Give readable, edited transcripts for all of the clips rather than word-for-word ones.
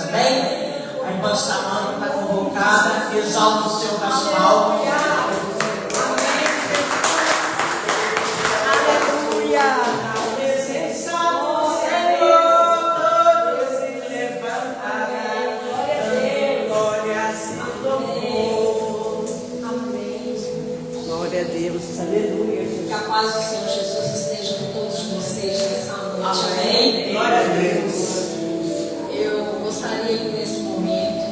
amém? A irmã Samanta está convocada, exalta o seu casual. Aleluia. Que a paz do Senhor Jesus esteja com todos vocês nessa noite. Amém? Glória a Deus. Eu gostaria que nesse momento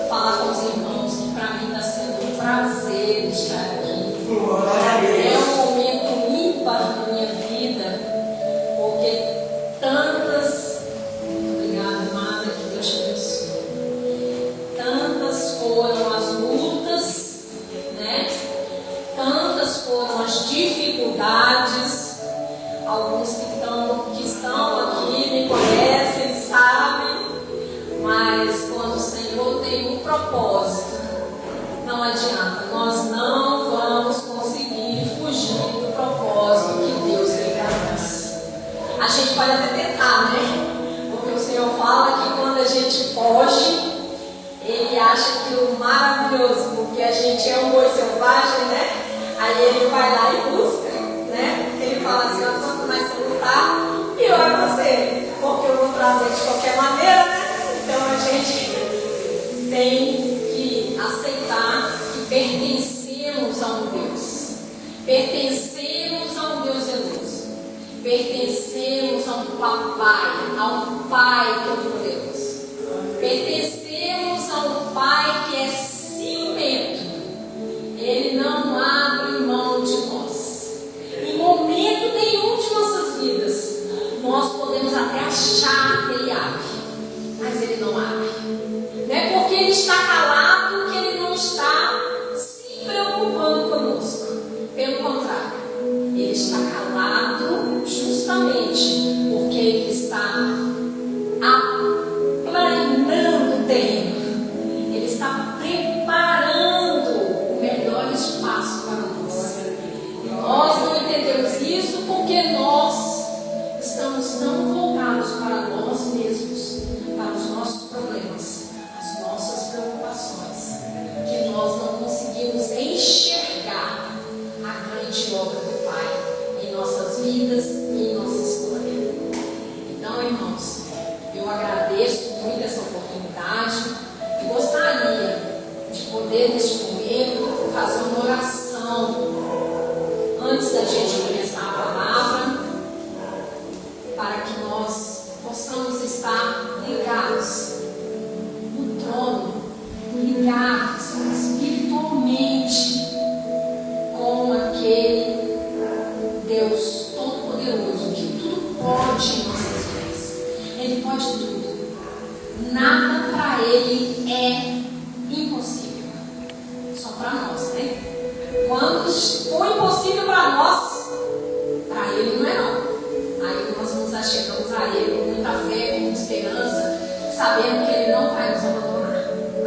falar com os irmãos que para mim está sendo um prazer estar aqui. Glória a Deus. É um momento ímpar na minha vida, porque tantas, obrigada, amada, que Deus te abençoe. Tantas foram as lutas, né? Tantas foram as dificuldades. Alguns que estão aqui me conhecem, sabem, mas quando o Senhor tem um propósito, não adianta, nós não vamos conseguir fugir do propósito que Deus tem para nós. A gente pode até tentar, né? Porque o Senhor fala que quando a gente foge, Ele acha que o maravilhoso, porque a gente é um boi selvagem, né? Aí Ele vai lá e busca, né? Ele fala assim, ó, quanto mais você lutar, pior é você, porque eu vou trazer de qualquer maneira, né? Então a gente tem que aceitar que pertencemos a um Deus, pertencemos a um Deus zeloso, pertencemos a um papai, a um pai todo-poderoso, pertencemos a um pai que é ciumento. Ele não abre mão de nós. Em momento nenhum de nossas vidas, nós podemos até achar que Ele abre, mas Ele não abre. Não é porque Ele está calado que Ele não está se preocupando conosco. Pelo contrário, Ele está calado justamente porque Ele está aplanando o terreno. Ele está preparando o melhor espaço para nós. E nós não entendemos isso porque nós estamos tão voltados para nós mesmos, para os nossos problemas, as nossas preocupações, que nós não conseguimos enxergar a grande obra do Pai em nossas vidas e em nossa história. Então, irmãos, eu agradeço muito essa oportunidade e gostaria de poder, neste momento, fazer uma oração antes da gente começar a palavra, para que nós possamos estar ligados no trono, ligados espiritualmente com aquele Deus Todo-Poderoso que tudo pode em nossas vidas. Ele pode tudo. Nada para Ele é impossível. Só para nós, né? Quando for impossível para nós, para Ele não é não. Aí nós nos achegamos a Ele com muita fé, com muita esperança, sabendo que Ele não vai nos abandonar.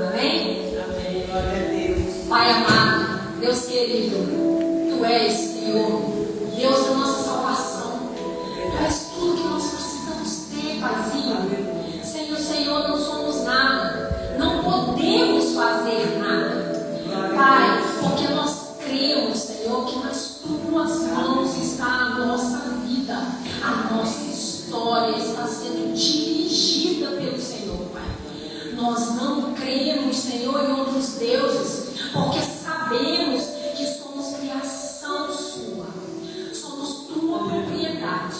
Amém? Amém. Glória a Deus. Pai amado, Deus querido, Tu és, Senhor, Deus da nossa salvação. Tu és tudo que nós precisamos ter, Paizinho. Sem o Senhor não somos nada, não podemos fazer nada, Pai, porque nós cremos, Senhor, que nas Tuas mãos está a nossa vida, a nossa história está sendo dirigida pelo Senhor, Pai. Nós não cremos, Senhor, em outros deuses, porque sabemos que somos criação Sua, somos Tua propriedade,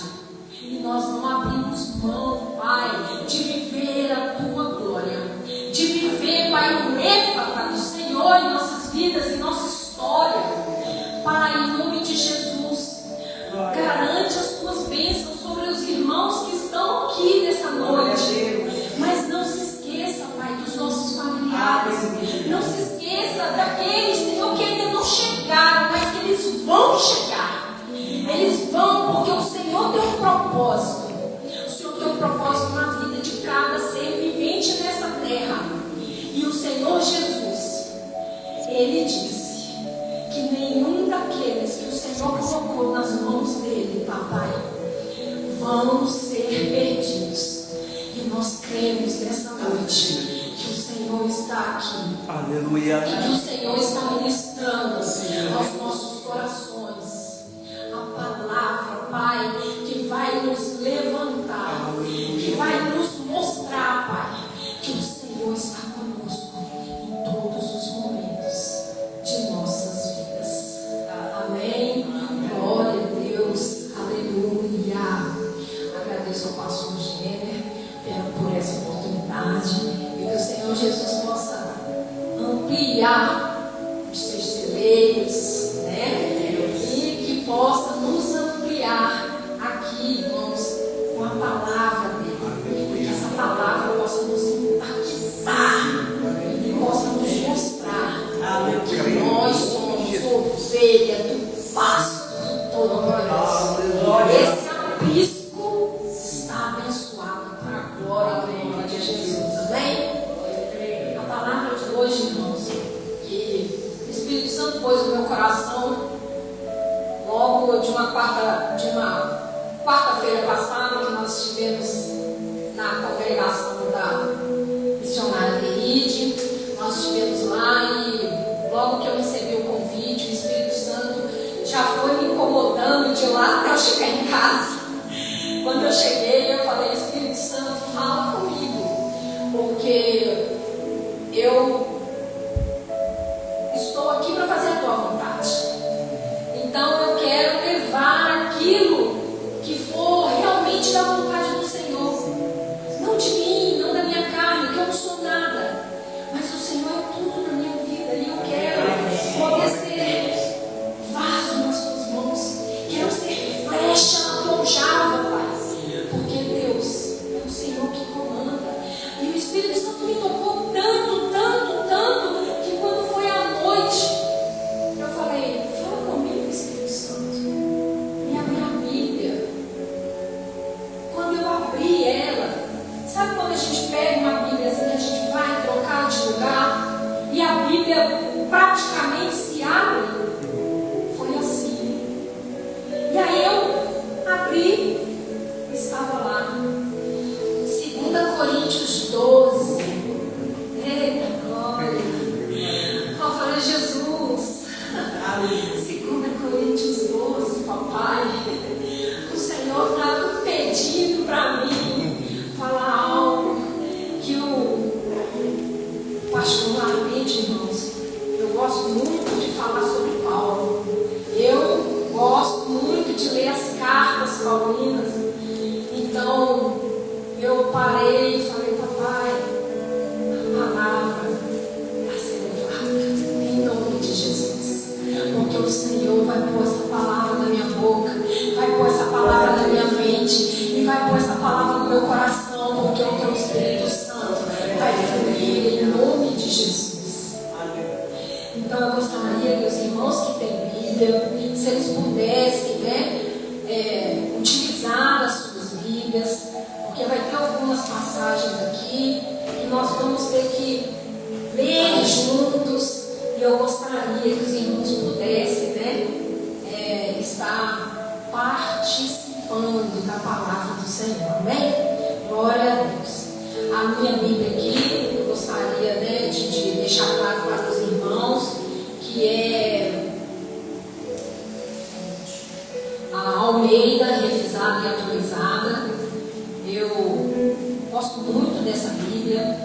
e nós não abrimos mão, Pai, de viver a Tua glória, de viver, Pai, o êxtase do Senhor em nossas vidas, em nossa história. Pai, em nome de Jesus, garante as Tuas bênçãos sobre os irmãos que estão aqui nessa noite. Mas não se esqueça, Pai, dos nossos familiares. Não se esqueça daqueles, Senhor, que ainda não chegaram, mas que eles vão chegar. Eles vão, porque o Senhor tem um propósito. O Senhor tem um propósito na vida de cada ser vivente nessa terra. E o Senhor Jesus, Ele disse que nenhum daqueles que o Senhor colocou nas mãos dele, papai, vão ser perdidos. E nós nós cremos nessa noite que o Senhor está aqui. Aleluia. E que o Senhor está ministrando aos nossos corações a palavra, Pai, que vai nos levantar, que vai nos mostrar, Pai, que o Senhor está conosco em todos os momentos de nossas vidas. Amém. Glória a Deus. Aleluia. Agradeço ao pastor Gêner por essa oportunidade e que o Senhor Jesus possa ampliar os seus celeiros, né? E que possa nos ampliar aqui, irmãos, com a palavra dele. Que essa palavra possa nos impactar e possa nos mostrar que nós somos ovelha do pasto do Todo-Poderoso. Esse aprisco está abençoado para a glória e honra de Jesus. Amém? A palavra de hoje, irmãos, que o Espírito Santo pôs no meu coração logo de uma quarta-feira passada, que nós estivemos na congregação da missionária Deride. Nós estivemos lá e logo que eu recebi o convite, o Espírito Santo já foi me incomodando de lá até eu chegar em casa. Quando eu cheguei, eu falei: Espírito Santo, fala comigo, porque eu estou aqui para fazer a tua vontade. Então eu quero levar aquilo que for realmente da vontade do Senhor. Não de mim, não da minha carne, que eu não sou nada. Mas o Senhor é tudo na minha vida. E eu quero poder ser vaso nas tuas mãos. Quero ser flecha na tua aljava, Pai. Porque Deus é o Senhor que comanda. E o Espírito Santo me tocou tanto, tanto, tanto, que quando foi à noite, eu falei: fala comigo, Espírito Santo. E abri a Bíblia. Quando eu abri ela, sabe quando a gente pega uma Bíblia assim, que a gente vai trocar de lugar e a Bíblia praticamente se abre? Foi assim. E aí eu abri, estava lá, 2 Coríntios 12. Eita glória! Eu falei: Jesus, 2 Coríntios 12, papai, o Senhor está pedindo para mim falar algo que o particularmente, irmãos, eu gosto muito de falar sobre Paulo. Eu gosto muito de ler as cartas paulinas. Então eu parei e falei: papai, a palavra vai ser levada em nome de Jesus. Porque o Senhor vai pôr essa palavra na minha boca, vai pôr essa palavra na minha mente e vai pôr essa palavra no meu coração, porque o teu Espírito Santo vai fluir em nome de Jesus. Então eu gostaria que os irmãos que têm Bíblia, se eles pudessem, né, utilizar as suas Bíblias, porque vai ter algumas passagens aqui que nós vamos ter que ler juntos. E eu gostaria que os irmãos pudessem, né, estar participando da palavra do Senhor. Amém? Glória a Deus. A minha Bíblia aqui, eu gostaria, né, de deixar claro para os irmãos que é a Almeida, revisada e atualizada. Eu gosto muito dessa Bíblia,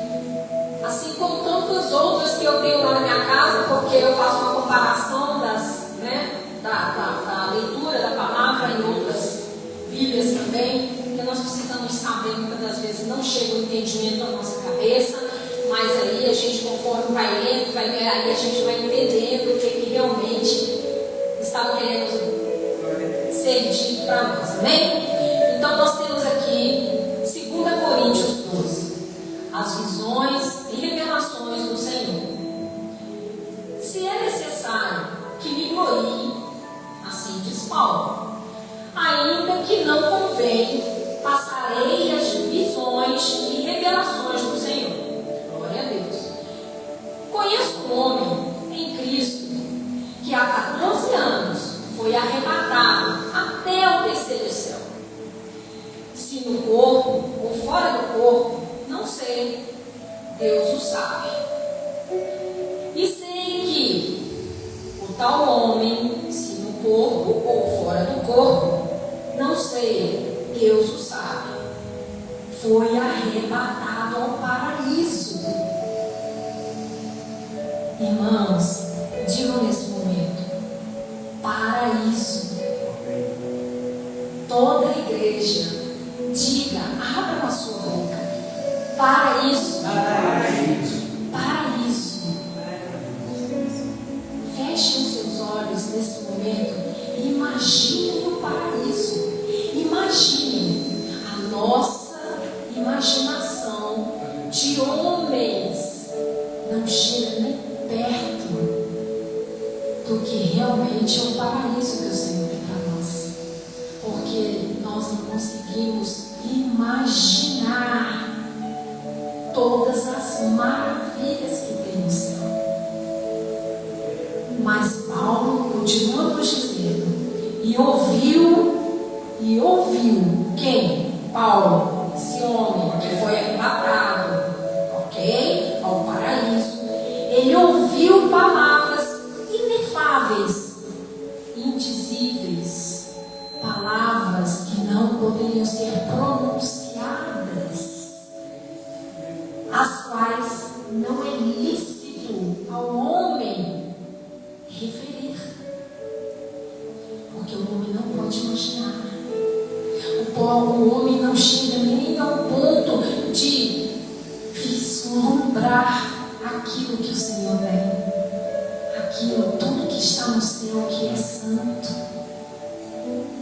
assim como tantas outras que eu tenho lá na minha casa, porque eu faço uma comparação da leitura da palavra em outras Bíblias também, porque nós precisamos saber, muitas das vezes não chega o entendimento na nossa cabeça, mas aí a gente, conforme vai lendo, aí a gente vai entendendo o que realmente estava querendo ser dito para nós. Amém? Então nós temos aqui 2 Coríntios 12, as visões e revelações do Senhor. Se é necessário que me glorie, assim diz Paulo, ainda que não convém, passarei as visões e revelações do Senhor. Glória a Deus. Conheço um homem em Cristo que há 14 anos foi arrebatado até o terceiro céu. Se no corpo ou fora do corpo, o sabe. E sei que o tal homem, se no corpo ou fora do corpo, não sei, Deus o sabe, foi arrebatado ao paraíso. Irmãos, digam nesse momento: paraíso. Toda a igreja, diga, abra a sua boca. Paraíso. Paraíso. Fechem os seus olhos nesse momento e imaginem o paraíso. Imaginem a nossa imaginação de homens não chega nem perto do que realmente é o paraíso que o Senhor tem para nós, porque nós não conseguimos imaginar todas as maravilhas que tem no céu. Mas Paulo continua nos dizendo, e ouviu quem? Paulo, esse homem que foi arrebatado, ok? Ao paraíso. Ele ouviu palavras inefáveis, indizíveis, palavras que não poderiam ser pronunciadas, as quais não é lícito ao homem referir, porque o homem não pode imaginar. O homem não chega nem ao ponto de vislumbrar aquilo que o Senhor tem, aquilo, tudo que está no céu, que é santo.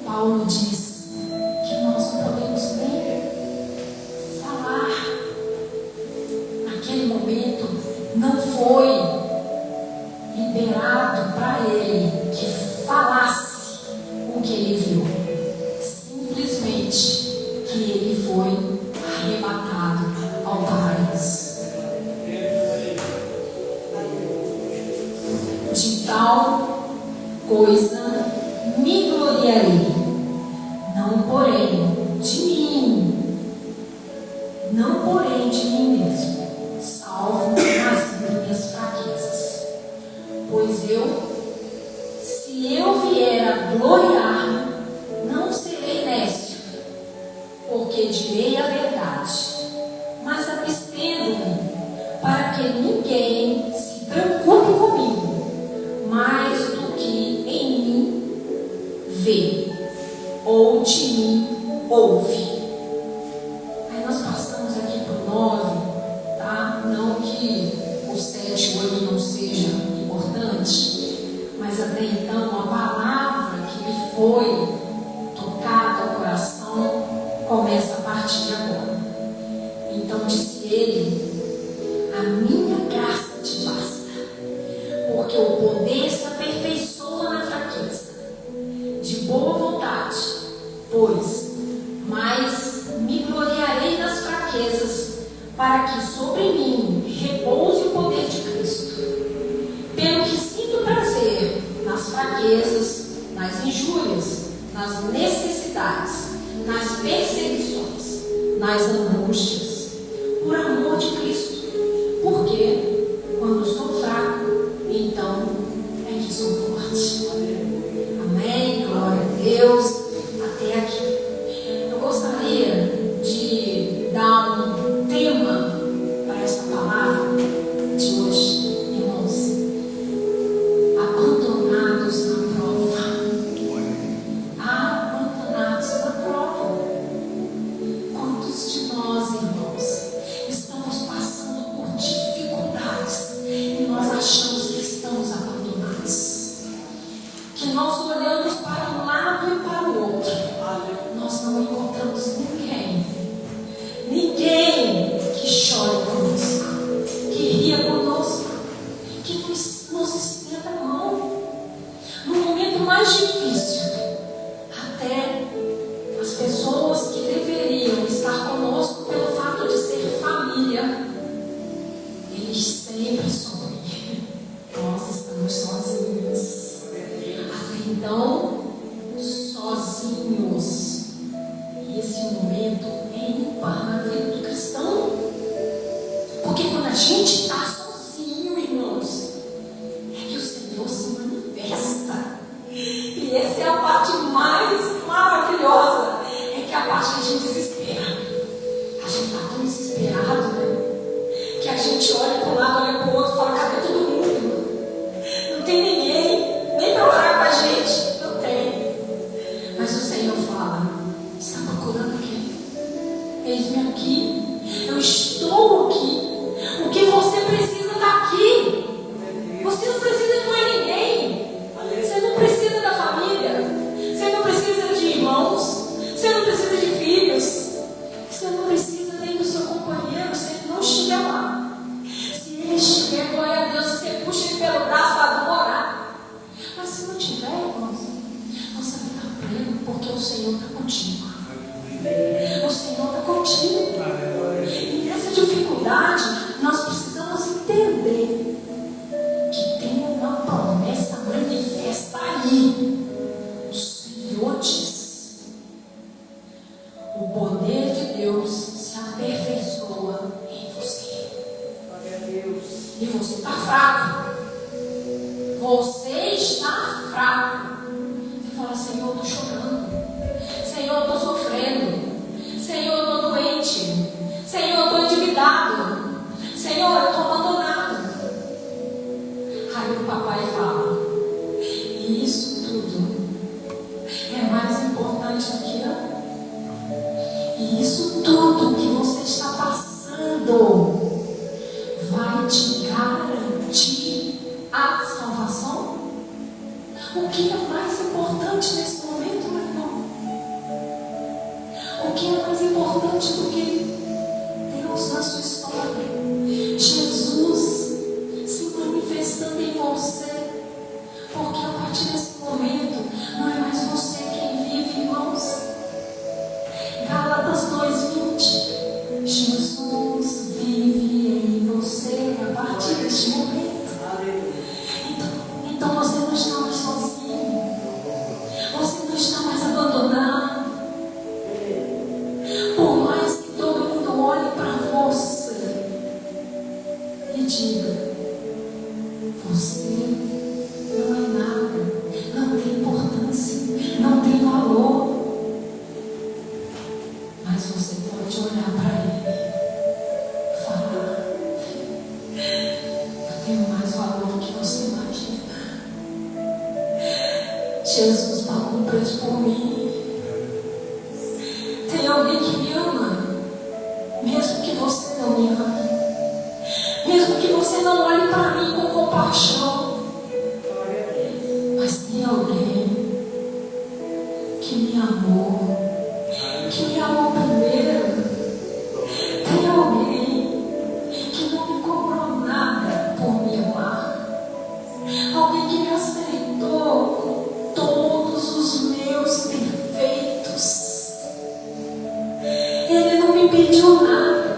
Paulo diz que nós não podemos nem falar. Naquele momento não foi liberado para ele que falasse o que ele viu, simplesmente que ele foi arrebatado ao paraíso. De tal coisa me gloriarei, não porém de mim, não porém de mim mesmo, salvo nas minhas fraquezas. Pois se eu vier a gloriar-me, não serei nécio, porque direi a verdade, mas abstendo-me, para que ninguém se preocupe comigo mais do que em mim vê, ou de mim ouve. Aí nós passamos aqui para o 9, tá? Não que o 7 e 8 não seja importante, mas até então a palavra que me foi tocada ao coração começa a partir de agora. Então disse ele: a minha graça te basta, porque o poder se aperfeiçoa na fraqueza. De boa vontade, pois, mas me gloriarei nas fraquezas, para que sobre mim repouse o poder de Cristo. Pelo que sinto prazer nas fraquezas, nas injúrias, nas necessidades, nas perseguições, nas angústias, por amor de Cristo. Porque quando sou fraco, então é que sou forte. Amém? Glória a Deus. Até aqui. Eu gostaria de dar um tema para essa palavra de hoje, irmãos. Abandonados na prova. Abandonados na prova. Quantos de nós, irmãos, estamos passando por dificuldades e nós achamos que estamos abandonados? Que nós olhamos para um lado e para o outro, nós não encontramos ninguém que chore conosco, que ria conosco, que nos estenda a mão no momento mais difícil. Até as pessoas que deveriam estar conosco pelo fato de ser família, eles sempre somem. Nós estamos sozinhos. Até então, sozinhos. E esse momento é ímpar na vida do cristão. Porque quando a gente está sozinho, irmãos, é que o Senhor se manifesta. E essa é a parte mais maravilhosa. É que a parte que a gente desespera. A gente está tão desesperado, né? Que a gente olha para um lado, olha para o outro e fala: cadê todo mundo? Não tem ninguém, nem para orar com a gente. Não tem. Mas o Senhor fala: está procurando quem? Eis-me aqui. Eu estou aqui. O que você precisa está aqui. Você não precisa de mais ninguém. Você não precisa da família. Você não precisa de irmãos. Você não precisa de filhos. Você não precisa nem do seu companheiro se ele não estiver lá. Se ele estiver, glória a Deus, você puxa ele pelo braço para orar. Mas se não tiver, irmãos, você vai estar pleno, porque o Senhor está contigo. O Senhor está contigo. E nessa dificuldade, nós precisamos entender que tem uma promessa manifesta aí. O Senhor diz: o poder de Deus se aperfeiçoa em você. E você está fraco. Você está fraco. Você fala: Senhor, eu estou chorando. Senhor, eu estou sofrendo. Senhor, eu estou doente. Senhor, eu estou endividado. Senhor, eu estou abandonado. Aí o papai fala: e isso tudo é mais importante do que e isso tudo que você está passando vai te garantir a salvação? O que é mais importante nesse momento, meu irmão? O que é mais importante do que Deus na sua história? Jesus se manifestando em você. Porque a partir desse momento não é mais você quem vive, irmãos. Gálatas 2:20. Jesus vive em você a partir deste momento. Então você não está mais sozinho. Você não está mais abandonado. Por mais que todo mundo olhe para você e diga: você não é nada, não tem importância, não tem valor. Mas você pode olhar para ele e falar: eu tenho mais valor do que você imagina. Jesus pagou um preço por mim. Tem alguém que me ama, mesmo que você não me ame, mesmo que você não olhe para mim com compaixão. Mas tem alguém que me amou primeiro. Tem alguém que não me cobrou nada por me amar. Alguém que me aceitou com todos os meus defeitos. Ele não me pediu nada.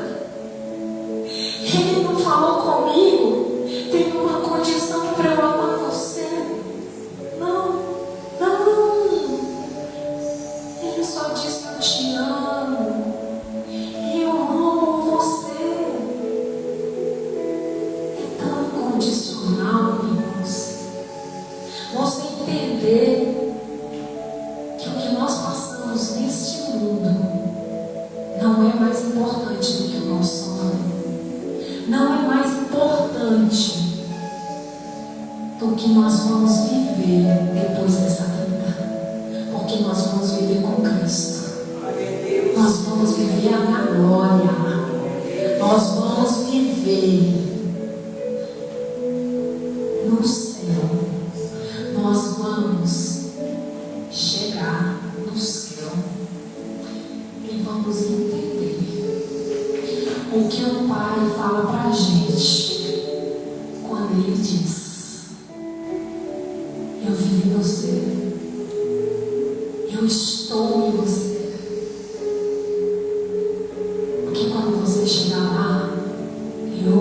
Ele não falou comigo: tem uma condição para eu amar você. Não. Ele só disse: eu te amo. Eu amo você. É tão incondicional, irmãos. Você entender que o que nós passamos neste mundo não é mais importante do que o nosso sonho. Não é mais importante do que nós vamos viver depois dessa vida. Porque nós vamos viver com Cristo. Nós vamos viver na glória. Nós vamos viver no céu. Nós vamos chegar no céu e vamos entender o que o Pai fala para a gente quando Ele diz: eu vivo em você, eu estou em você. Porque quando você chegar lá, eu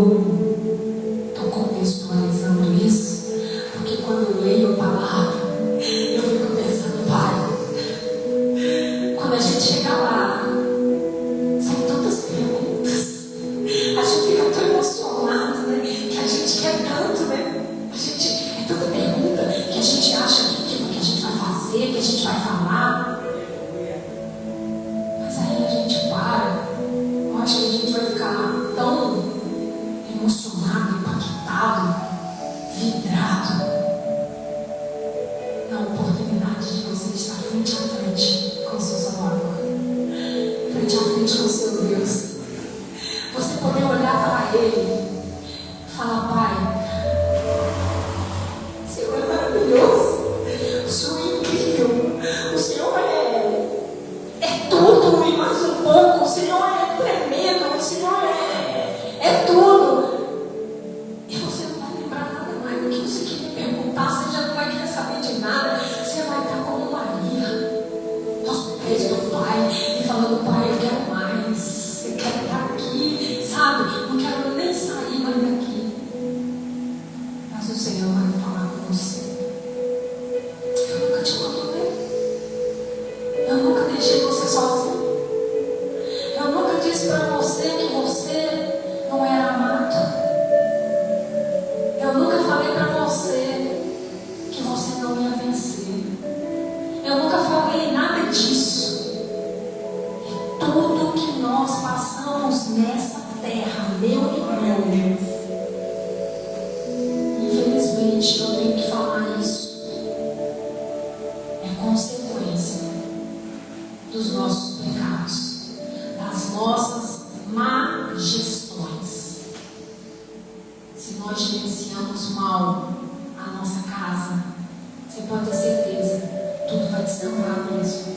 estou contextualizando isso, porque quando eu leio a palavra, eu fico pensando: Pai, quando a gente chegar lá, são tantas perguntas, a gente fica tão emocionado. frente a frente com o seu Deus. Você poder olhar para Ele e falar: Pai, o Senhor é maravilhoso, o Senhor é incrível, o Senhor é tudo e mais um pouco, o Senhor é tremendo, o Senhor é tudo. E você não vai lembrar nada mais do que você queria perguntar, você já não vai querer saber de nada, você vai estar como Maria aos pés do Pai e falando: Pai, eu quero mais, eu quero estar aqui, sabe? Não quero nem sair mais daqui. Mas o Senhor vai falar com você: eu nunca te abandonei, eu nunca deixei você sozinho, eu nunca disse para você que você não era amado, eu nunca falei para você que você não ia vencer, eu nunca falei nada disso. E tudo que nós passamos nessa terra, meu irmão, infelizmente eu tenho que falar isso, é consequência dos nossos pecados, das nossas má gestões. Se nós gerenciamos mal a nossa casa, você pode ter certeza, tudo vai descambar mesmo.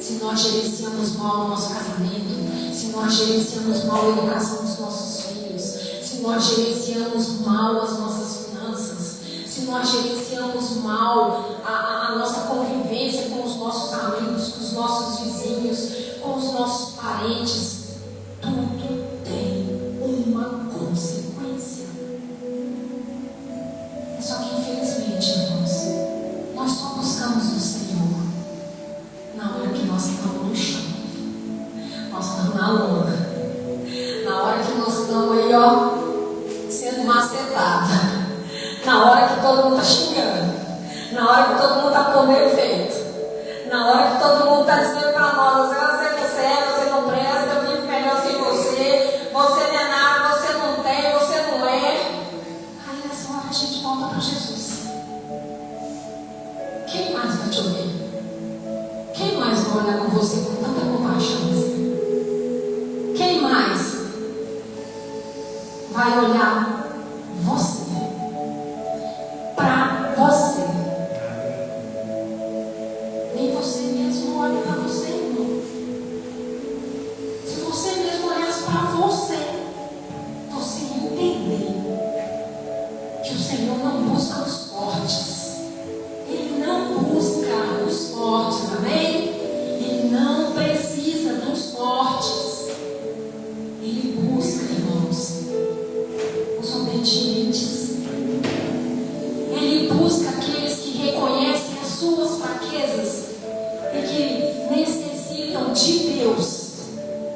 Se nós gerenciamos mal o nosso casamento, se nós gerenciamos mal a educação dos nossos filhos, se nós gerenciamos mal as nossas finanças, se nós gerenciamos mal a nossa convivência com os nossos amigos, com os nossos vizinhos, com os nossos parentes, tudo tem uma consequência. Só que infelizmente, irmãos, nós só buscamos o Senhor na hora que nós estamos no chão, nós estamos na lona, na hora que nós estamos aí, ó, sendo macetados, na hora que todo mundo está xingando, na hora que todo mundo está pondo efeito, na hora que todo mundo está dizendo para nós: você não serve, você não presta, eu vivo melhor sem você, você não é nada, você não tem, você não é. Aí nessa hora a gente volta para Jesus. Quem mais vai te ouvir? Quem mais vai olhar com você com tanta compaixão assim? Quem mais vai olhar você para você? Nem você mesmo olha para você, irmão. Se você mesmo olhasse para você, você ia entender que o Senhor não busca os fortes. Ele não busca os fortes, amém? Ele não precisa dos fortes. Ele busca, irmãos, os obedientes. Ele busca aqueles que reconhecem as suas fraquezas e que necessitam de Deus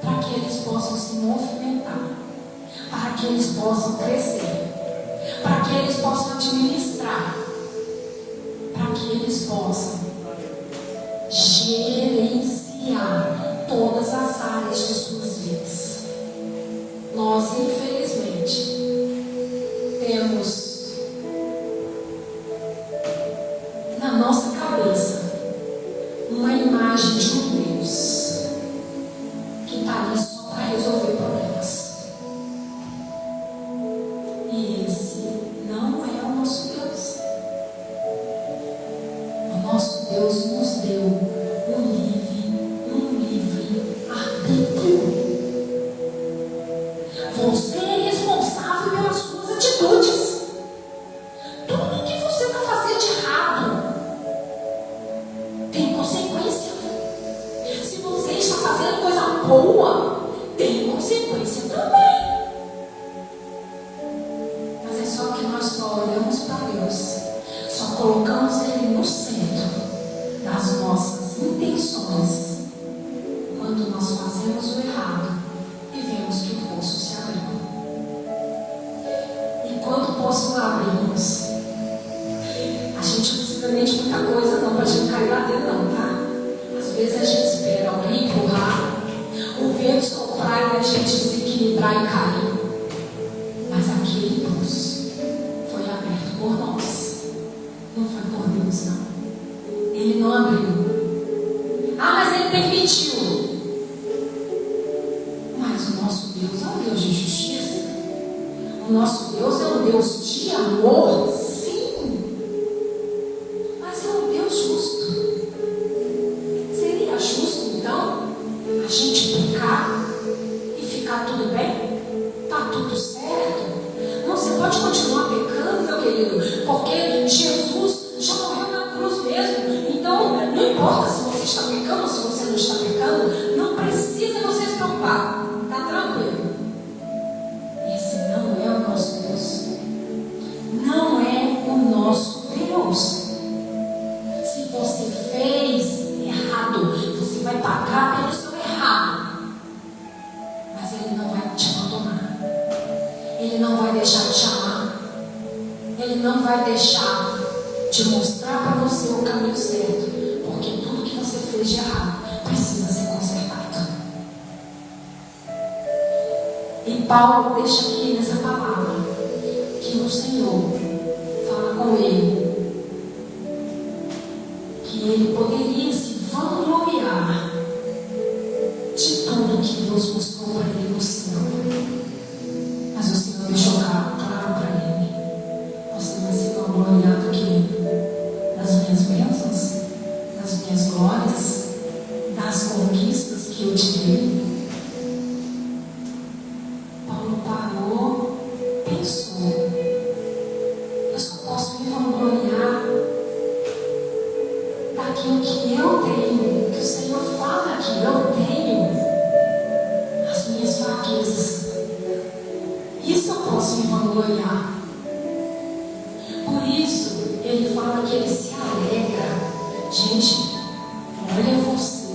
para que eles possam se movimentar, para que eles possam crescer, para que eles possam administrar, para que eles possam gerenciar todas as áreas de suas vidas. Nós, infelizmente, temos na nossa cabeça uma imagem de um Deus que está ali só para resolver problemas. E esse não é o nosso Deus. O nosso Deus nos deu um livre arbítrio. Você é responsável pelas suas atitudes. Tudo que você vai fazer de errado tem consequência. Se você está fazendo coisa boa, tem consequência também. Mas é só que nós só olhamos para Deus, só colocamos Ele no centro das nossas intenções quando nós fazemos o errado e vemos que o poço se abriu. E quando o poço abre, irmãos, a gente não precisa nem de muita coisa não para a gente cair lá dentro não, tá? Às vezes a gente espera alguém empurrar, o vento soprar e a gente desequilibrar e cair. Mas aquele poço foi aberto por nós, não foi por Deus não. Ele não abriu. Ah, mas ele permitiu. O nosso Deus é um Deus de amor, sim, mas é um Deus justo. Seria justo, então, a gente pecar e ficar tudo bem? Tá tudo certo? Não, você pode continuar pecando, meu querido, porque Jesus já morreu na cruz mesmo. Então, não importa se você está pecando ou se você não está pecando, não precisa você se preocupar. Tá tranquilo. Esse não é o nosso Deus. Não é o nosso Deus. Se você fez errado, você vai pagar pelo seu errado. Mas Ele não vai te abandonar. Ele não vai deixar de te amar. Ele não vai deixar de mostrar para você o caminho certo. Porque tudo que você fez de errado precisa ser consertado. E Paulo deixa aqui nessa palavra que o Senhor fala com ele que ele poderia se vangloriar de tudo que Deus mostrou para ele no céu. Mas o Senhor deixou claro para ele: você vai se vangloriar do quê? Das minhas bênçãos, das minhas glórias, das conquistas que eu te dei. Paulo parou, pensou: eu só posso me vangloriar daquilo que eu tenho, que o Senhor fala que eu tenho, as minhas fraquezas. Isso eu posso me vangloriar. Por isso, ele fala que ele se alegra. Gente, olha você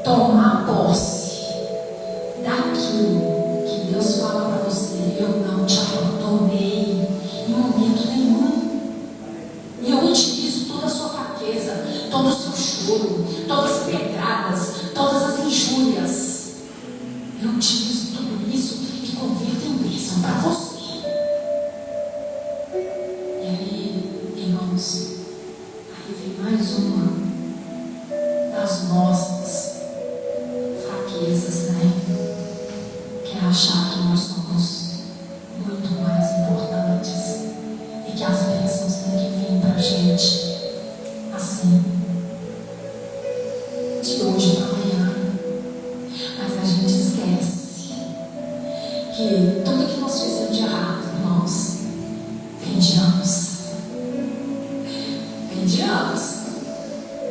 tomar posse daquilo que Deus fala para você: eu não te abandonei em momento nenhum. E eu utilizo toda a sua fraqueza, todo o seu choro, todas as pedradas, todas as injúrias. Eu utilizo tudo isso e converto em bênção para você. E aí, irmãos, aí vem mais uma das nossas fraquezas, né? Que é achar que nós somos muito mais importantes e que as bênçãos têm que vir para a gente assim, de hoje para amanhã. Mas a gente esquece que tudo que nós fizemos de errado, irmãos, vem de anos. Vem de anos.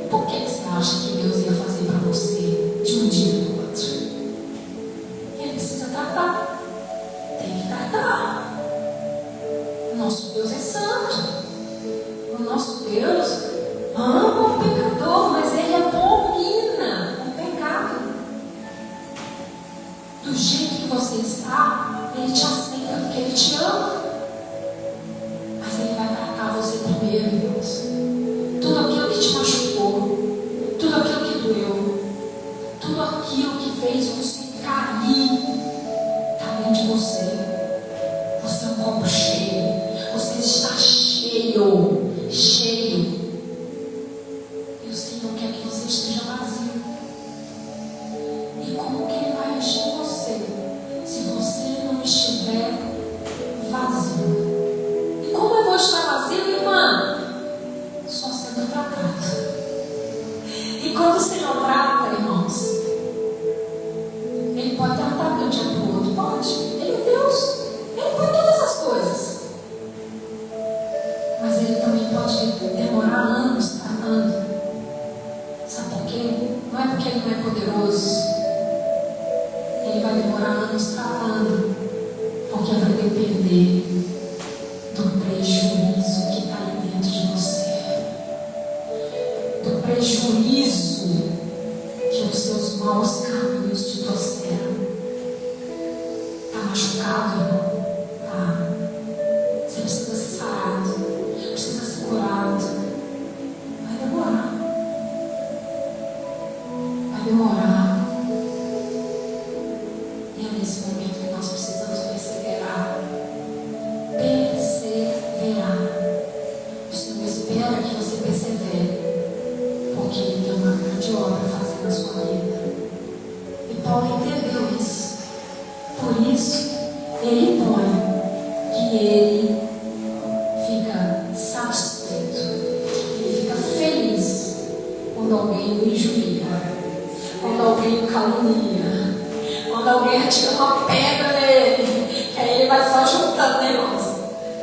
Por que você acha que Deus ia fazer para você de um dia para o outro? Ele precisa tratar. Tem que tratar. O nosso Deus é santo. O nosso Deus ama o pecador, mas Ele abomina o pecado. Do jeito que você está, Ele te aceita porque Ele te ama. Mas Ele vai tratar você primeiro, irmãos. Tudo aquilo que te machucou, tudo aquilo que doeu, tudo aquilo que fez você cair, está dentro de você. Você é um copo cheio. Você está cheio. Cheio. E o Senhor quer que você esteja vazio. E como que Ele vai agir em você se você não estiver vazio? E como eu vou estar vazio, irmã? Só sendo tratado. E quando o Senhor trata, irmãos, Ele pode tratar de um dia para o outro. Pode. Ele é Deus. Ele pode todas essas coisas. Mas Ele também pode demorar anos tratando. Sabe por quê? Não é porque Ele não é poderoso. Ele vai demorar anos tratando. Porque vai depender do prejuízo que está aí dentro de você. Do prejuízo que os seus maus caminhos te trouxeram. Está machucado, irmão? Tá. Você precisa ser sarado. Precisa ser curado. Vai demorar. Vai demorar. E é nesse momento que nós precisamos perseverar. Perseverar. O Senhor espera que você persevere. Porque Ele tem uma grande obra a fazer na sua vida. E Paulo entendeu isso. Por isso, ele põe alguém o calunia, quando alguém atira uma pedra nele, que aí ele vai só juntando, né, irmãos?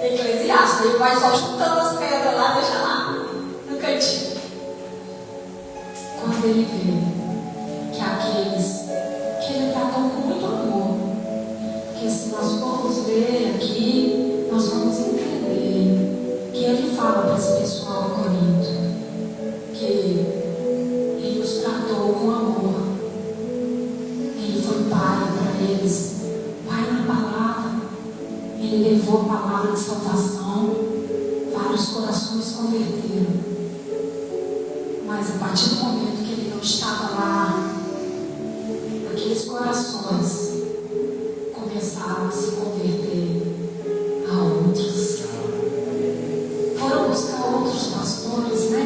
Eclesiastes, ele vai só juntando as pedras lá, deixa lá no cantinho. Quando ele vê que aqueles que ele tratou com muito amor, que se nós formos ver aqui, nós vamos entender que ele fala para esse pessoal em Corinto, que ele os tratou com amor. Ele foi pai para eles, pai na palavra. Ele levou a palavra de salvação, vários corações se converteram. Mas a partir do momento que ele não estava lá, aqueles corações começaram a se converter a outros. Foram buscar outros pastores, né?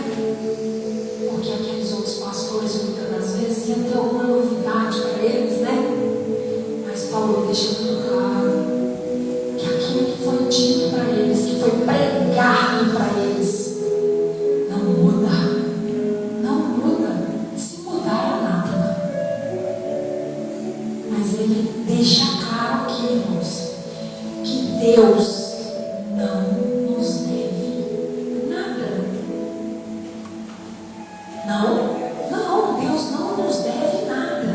Porque aqueles outros pastores muitas das vezes iam ter alguma novidade para eles, né? Mas Paulo deixa muito claro que aquilo que foi dito para eles, que foi pregado para eles, não muda. Não muda. Se mudar é nada. Mas ele deixa claro aqui, irmãos, que Deus não nos deve nada. Não, Deus não nos deve nada.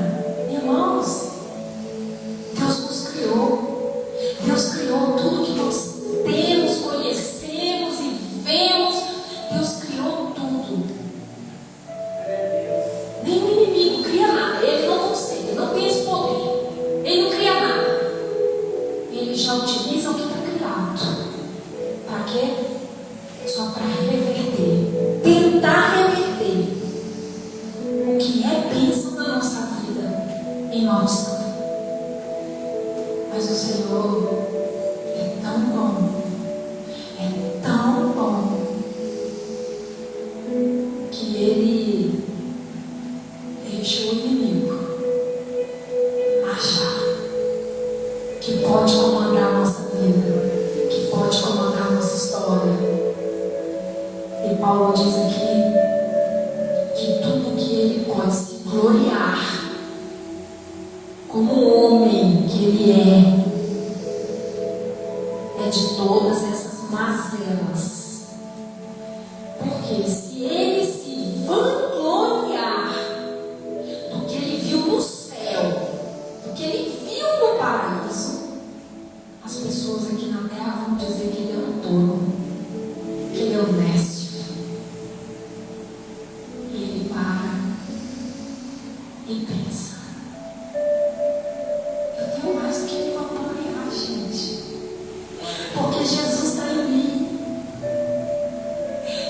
Irmãos, Deus nos criou. Deus criou tudo que nós temos, conhecemos e vemos. Deus criou tudo. Nem o inimigo cria nada. Ele não consegue, não tem esse poder. Ele não cria nada. Ele já utiliza o que está criado. Para quê? Só para reverter. Tentar reverter o que é bênção da nossa vida em nós. Mas o Senhor é tão bom, que Ele deixa o inimigo achar que pode comandar a nossa vida, que pode comandar a nossa história. E Paulo diz aqui que tudo que ele pode se gloriar como homem que ele é de todas essas mazelas. Porque se ele se vangloriar do que ele viu no céu, do que ele viu no paraíso, as pessoas aqui na terra vão dizer que ele é um tolo, que ele é um nécio. E ele para e pensa: eu tenho mais do que ele vangloriar, gente. Porque Jesus está em mim.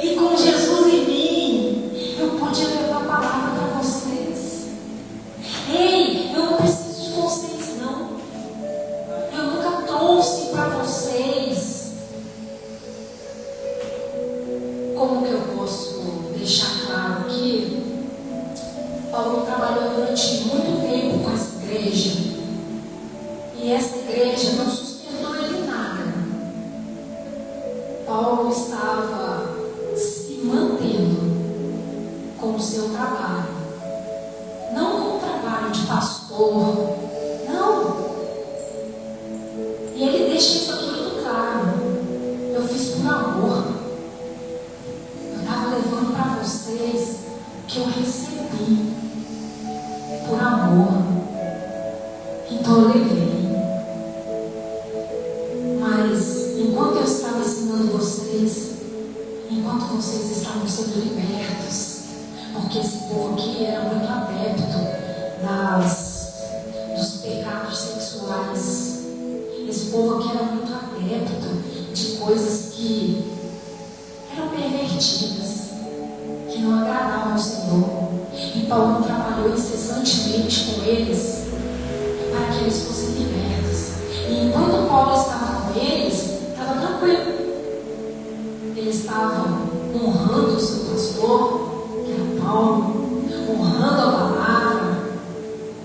E com Jesus em mim, eu podia levar a palavra para vocês. Ei, eu não preciso de vocês, não. Eu nunca trouxe para vocês. Como que eu posso deixar claro aqui? Paulo trabalhou durante muito tempo com essa igreja. E essa igreja não sustentou ele em nada. Paulo estava se mantendo com o seu trabalho. Não com o trabalho de pastor. Não. E ele deixa isso aqui muito claro. Eu fiz por amor. Eu estava levando para vocês o que eu recebi por amor. Então eu levei. Mas enquanto eu estava ensinando vocês, enquanto vocês estavam sendo libertos, porque esse povo aqui era muito adepto dos pecados sexuais. Esse povo aqui era muito adepto de coisas que eram pervertidas, que não agradavam ao Senhor. E Paulo trabalhou incessantemente com eles para que eles fossem libertos. E enquanto Paulo estava com eles, estava tranquilo. Eles estavam honrando o seu pastor, que era Paulo, honrando a palavra.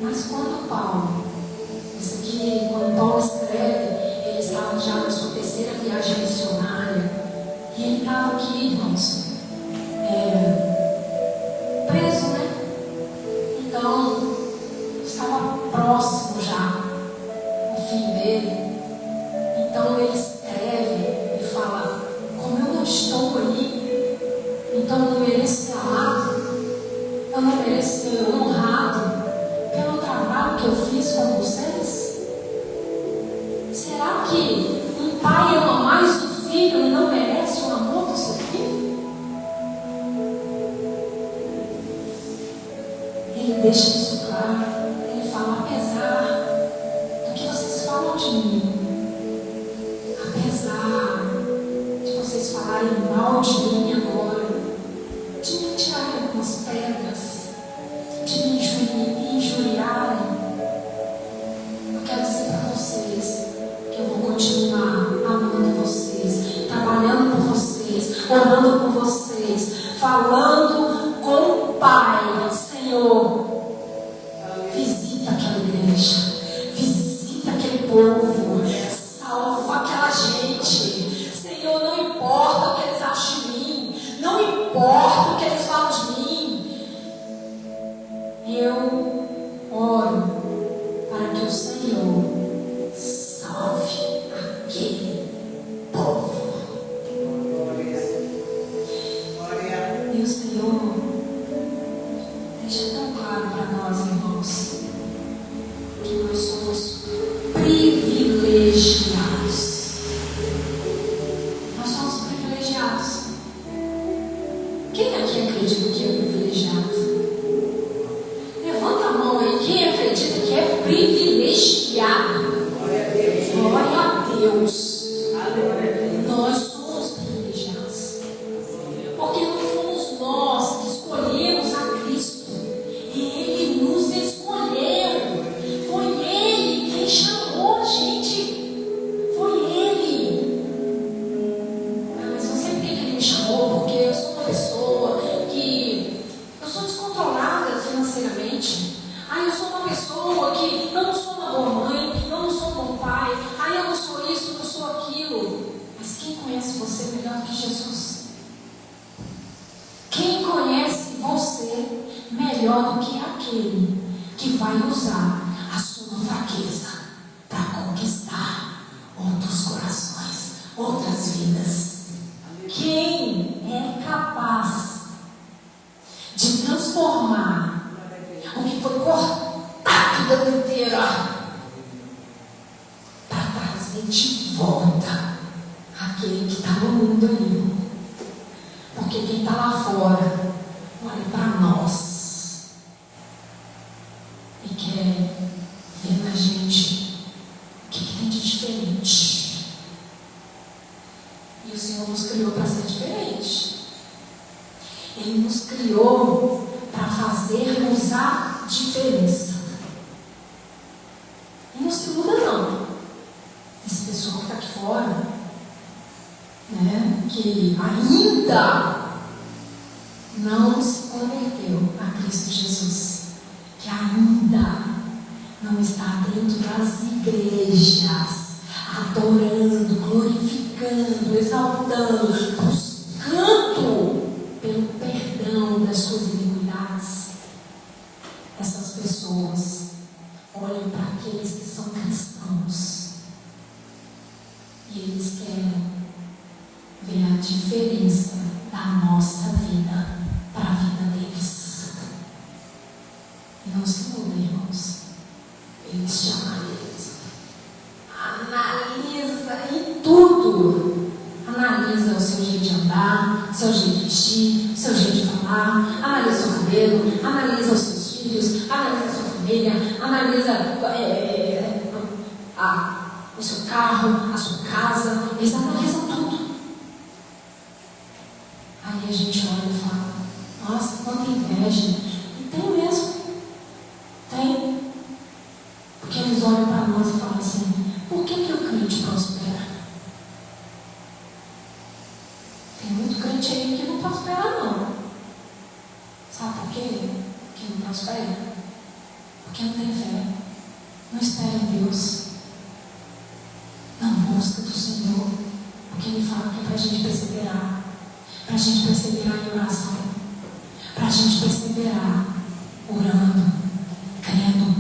Mas quando Paulo, isso aqui, quando Paulo escreve, ele estava já na sua terceira viagem missionária. E ele estava aqui, irmãos, preso, né? Então, estava próximo já, o fim dele. Então ele escreve e fala: como eu não estou aí, então eu não mereço ser amado, eu não mereço ser honrado pelo trabalho que eu fiz com vocês. Será que um pai ama mais o filho e não merece o amor do seu filho? Ele deixa isso claro. Ele fala: apesar do que vocês falam de mim, apesar de vocês falarem mal de mim agora, de me tirarem algumas pedras, de me injuriarem, eu quero dizer para vocês que eu vou continuar amando vocês, trabalhando por vocês, orando por vocês, falando com o Pai. Senhor, visita aquela igreja, visita aquele povo, salva aquela gente. Senhor, não importa o que eles acham de mim, não importa o que eles falam de mim, eu oro para que o Senhor salve aquele povo. E o Senhor deixa tão claro para nós, irmãos, que nós somos privilegiados. Nós somos privilegiados. Quem aqui acredita que é privilegiado? Levanta a mão aí, quem acredita que é privilegiado? Glória a Deus. Nós somos privilegiados. Porque não fomos nós que escolhemos a Cristo. Ele nos escolheu. Foi Ele quem chamou a gente. Foi Ele. Mas não sei porque Ele me chamou, porque eu sou uma pessoa que eu sou descontrolada financeiramente. Aí eu sou uma pessoa que eu não sou uma boa mãe, eu não sou um bom pai. Aí eu não sou isso, eu não sou aquilo. Mas quem conhece você melhor do que Jesus? Quem conhece você melhor do que aquele que vai usar a sua fraqueza para conquistar outros corações, outras vidas? Quem é capaz de transformar o que foi cortado da inteira para trazer de volta aquele que está no mundo aí? Porque quem está lá fora olha para nós e quer ver na gente o que tem de diferente. E o Senhor nos criou para ser diferente. Ele nos criou para fazermos a diferença. E não se muda não. Esse pessoal que está aqui fora, né, que ainda não se converteu a Cristo Jesus, que ainda não está dentro das igrejas, adorando, glorificando, exaltando, buscando pelo perdão das suas iniquidades. Essas pessoas olham para aqueles que são cristãos e eles querem ver a diferença da nossa vida para a vida deles. E não se muda, irmãos. Eles te analisa em tudo. Analisa o seu jeito de andar, o seu jeito de vestir, o seu jeito de falar. Analisa o seu cabelo, analisa os seus filhos, analisa a sua família, analisa o seu carro, a sua casa. Eles analisam tudo. Aí a gente olha e fala: nossa, quanta inveja. E tem mesmo. Tem. Porque eles olham para nós e falam assim: por que o crente prospera? Tem muito crente aí que não prospera não. Sabe por quê que não prospera? Porque não tem fé. Não espera em Deus. Não busca do Senhor. Porque Ele fala que é para a gente perseverar. Para a gente perseverar em oração. Para a gente perseverar orando, crendo,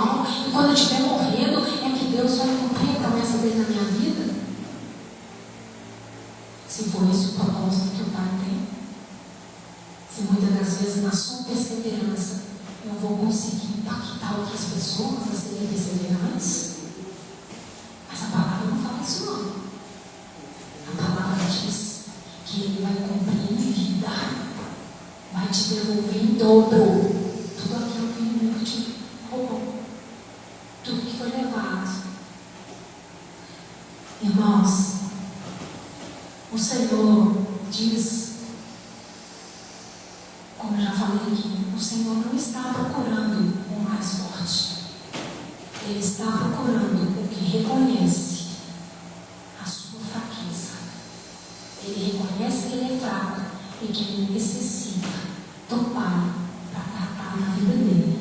final. E quando eu estiver morrendo, é que Deus vai cumprir a promessa dele na minha vida. Se for esse o propósito que o Pai tem. Se muitas das vezes na sua perseverança eu vou conseguir impactar outras pessoas a serem perseverantes. Mas a palavra não fala isso não. A palavra diz que Ele vai cumprir em vida, vai te devolver em dobro tudo aquilo que o inimigo te roubou, tudo que foi levado. Irmãos, o Senhor diz, como eu já falei aqui, o Senhor não está procurando o mais forte. Ele está procurando o que reconhece a sua fraqueza. Ele reconhece que ele é fraco e que ele necessita do Pai para tratar na vida dele.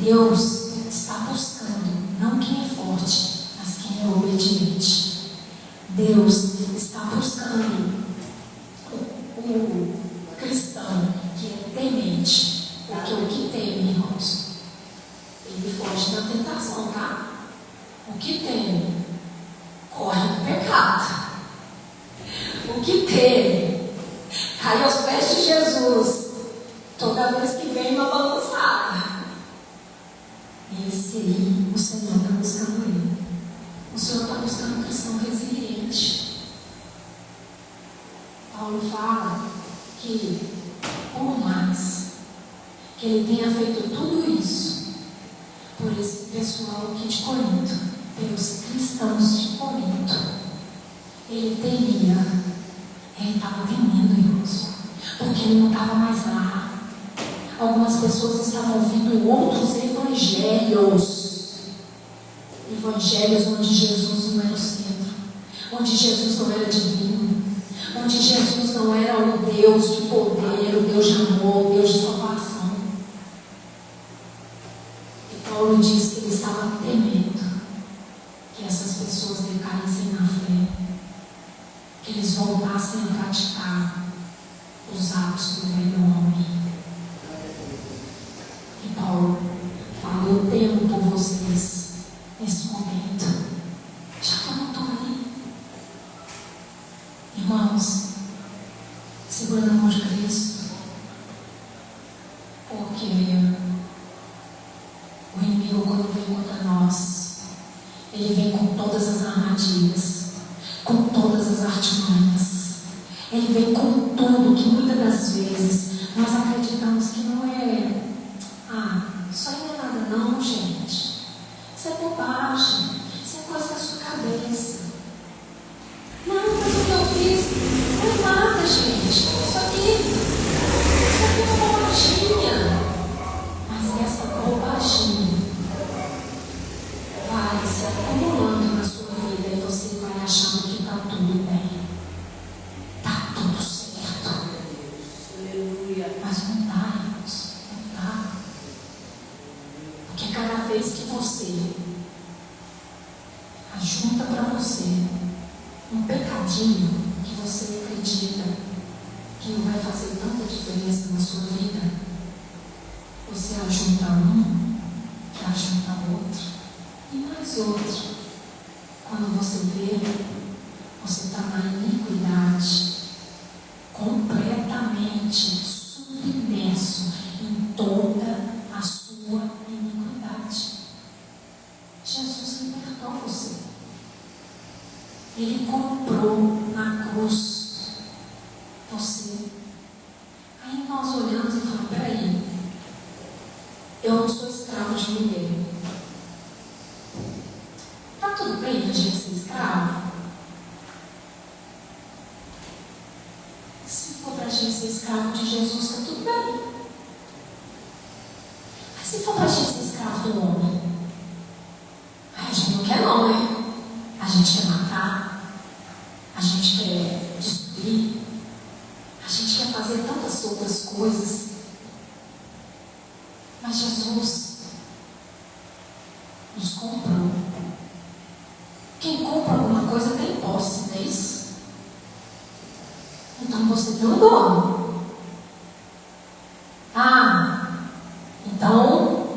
Deus está buscando não quem é forte, mas quem é obediente. Deus está buscando o cristão que é temente, porque o que teme, irmãos, ele foge da tentação, tá? O que teme corre do pecado. O que teme cai aos pés de Jesus toda vez que vem uma balançada. Esse aí, o Senhor está buscando ele. O Senhor está buscando um cristão resiliente. Paulo fala que, por mais que ele tenha feito tudo isso por esse pessoal aqui de Corinto, pelos cristãos de Corinto, ele estava temendo, irmãos, porque ele não estava mais lá. Algumas pessoas estavam ouvindo outros evangelhos onde Jesus não era o centro, onde Jesus não era divino, onde Jesus não era o Deus de poder, o Deus de amor, o Deus de salvação. E Paulo diz que ele estava temendo que essas pessoas decaíssem na fé, que eles voltassem a praticar os atos do velho homem. E Paulo fala: eu temo por vocês nesse momento, já que eu não estou aí. Irmãos, segura na mão de Cristo, porque o inimigo, quando vem contra nós, ele vem com todas as armadilhas, com todas as artimanhas. Ele vem com tudo que muitas das vezes nós acreditamos que não é. Isso aí não é nada não, gente. Isso é bobagem. Isso é coisa da sua cabeça. Não, mas o que eu fiz não é nada, gente. Isso aqui é uma bobaginha. Mas essa bobaginha vai se acumulando na sua vida e você vai achando que está tudo bem. Está tudo certo. Aleluia. Mas não está, irmãos. Não está. Porque cada vez que você ajunta para você um pecadinho que você acredita que não vai fazer tanta diferença na sua vida, você ajunta um, que ajunta outro, e mais outro. Quando você vê, você está na iniquidade, completamente submerso em toda a sua iniquidade. Jesus libertou você. Ele comprou na cruz você. Aí nós olhamos e falamos: peraí, eu não sou escravo de ninguém. Tá tudo bem a gente ser escravo? Se for pra gente ser escravo de Jesus, tá tudo bem. Mas se for pra gente ser escravo do homem, a gente não quer não, né? A gente quer matar, a gente quer destruir, a gente quer fazer tantas outras coisas. Mas Jesus nos comprou. Quem compra alguma coisa tem posse, não é isso? Então você tem um dono. Então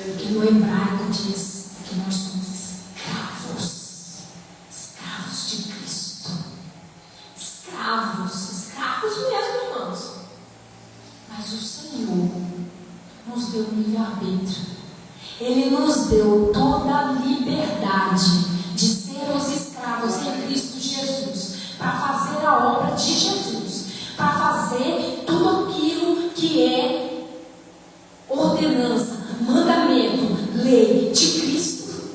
Que no hebraico diz que nós somos escravos de Cristo. Escravos mesmo, irmãos. Mas o Senhor nos deu livre-arbítrio. Ele nos deu toda a liberdade de ser os escravos em Cristo Jesus, para fazer a obra de Jesus, para fazer tudo aquilo que é ordenança, mandamento, lei de Cristo.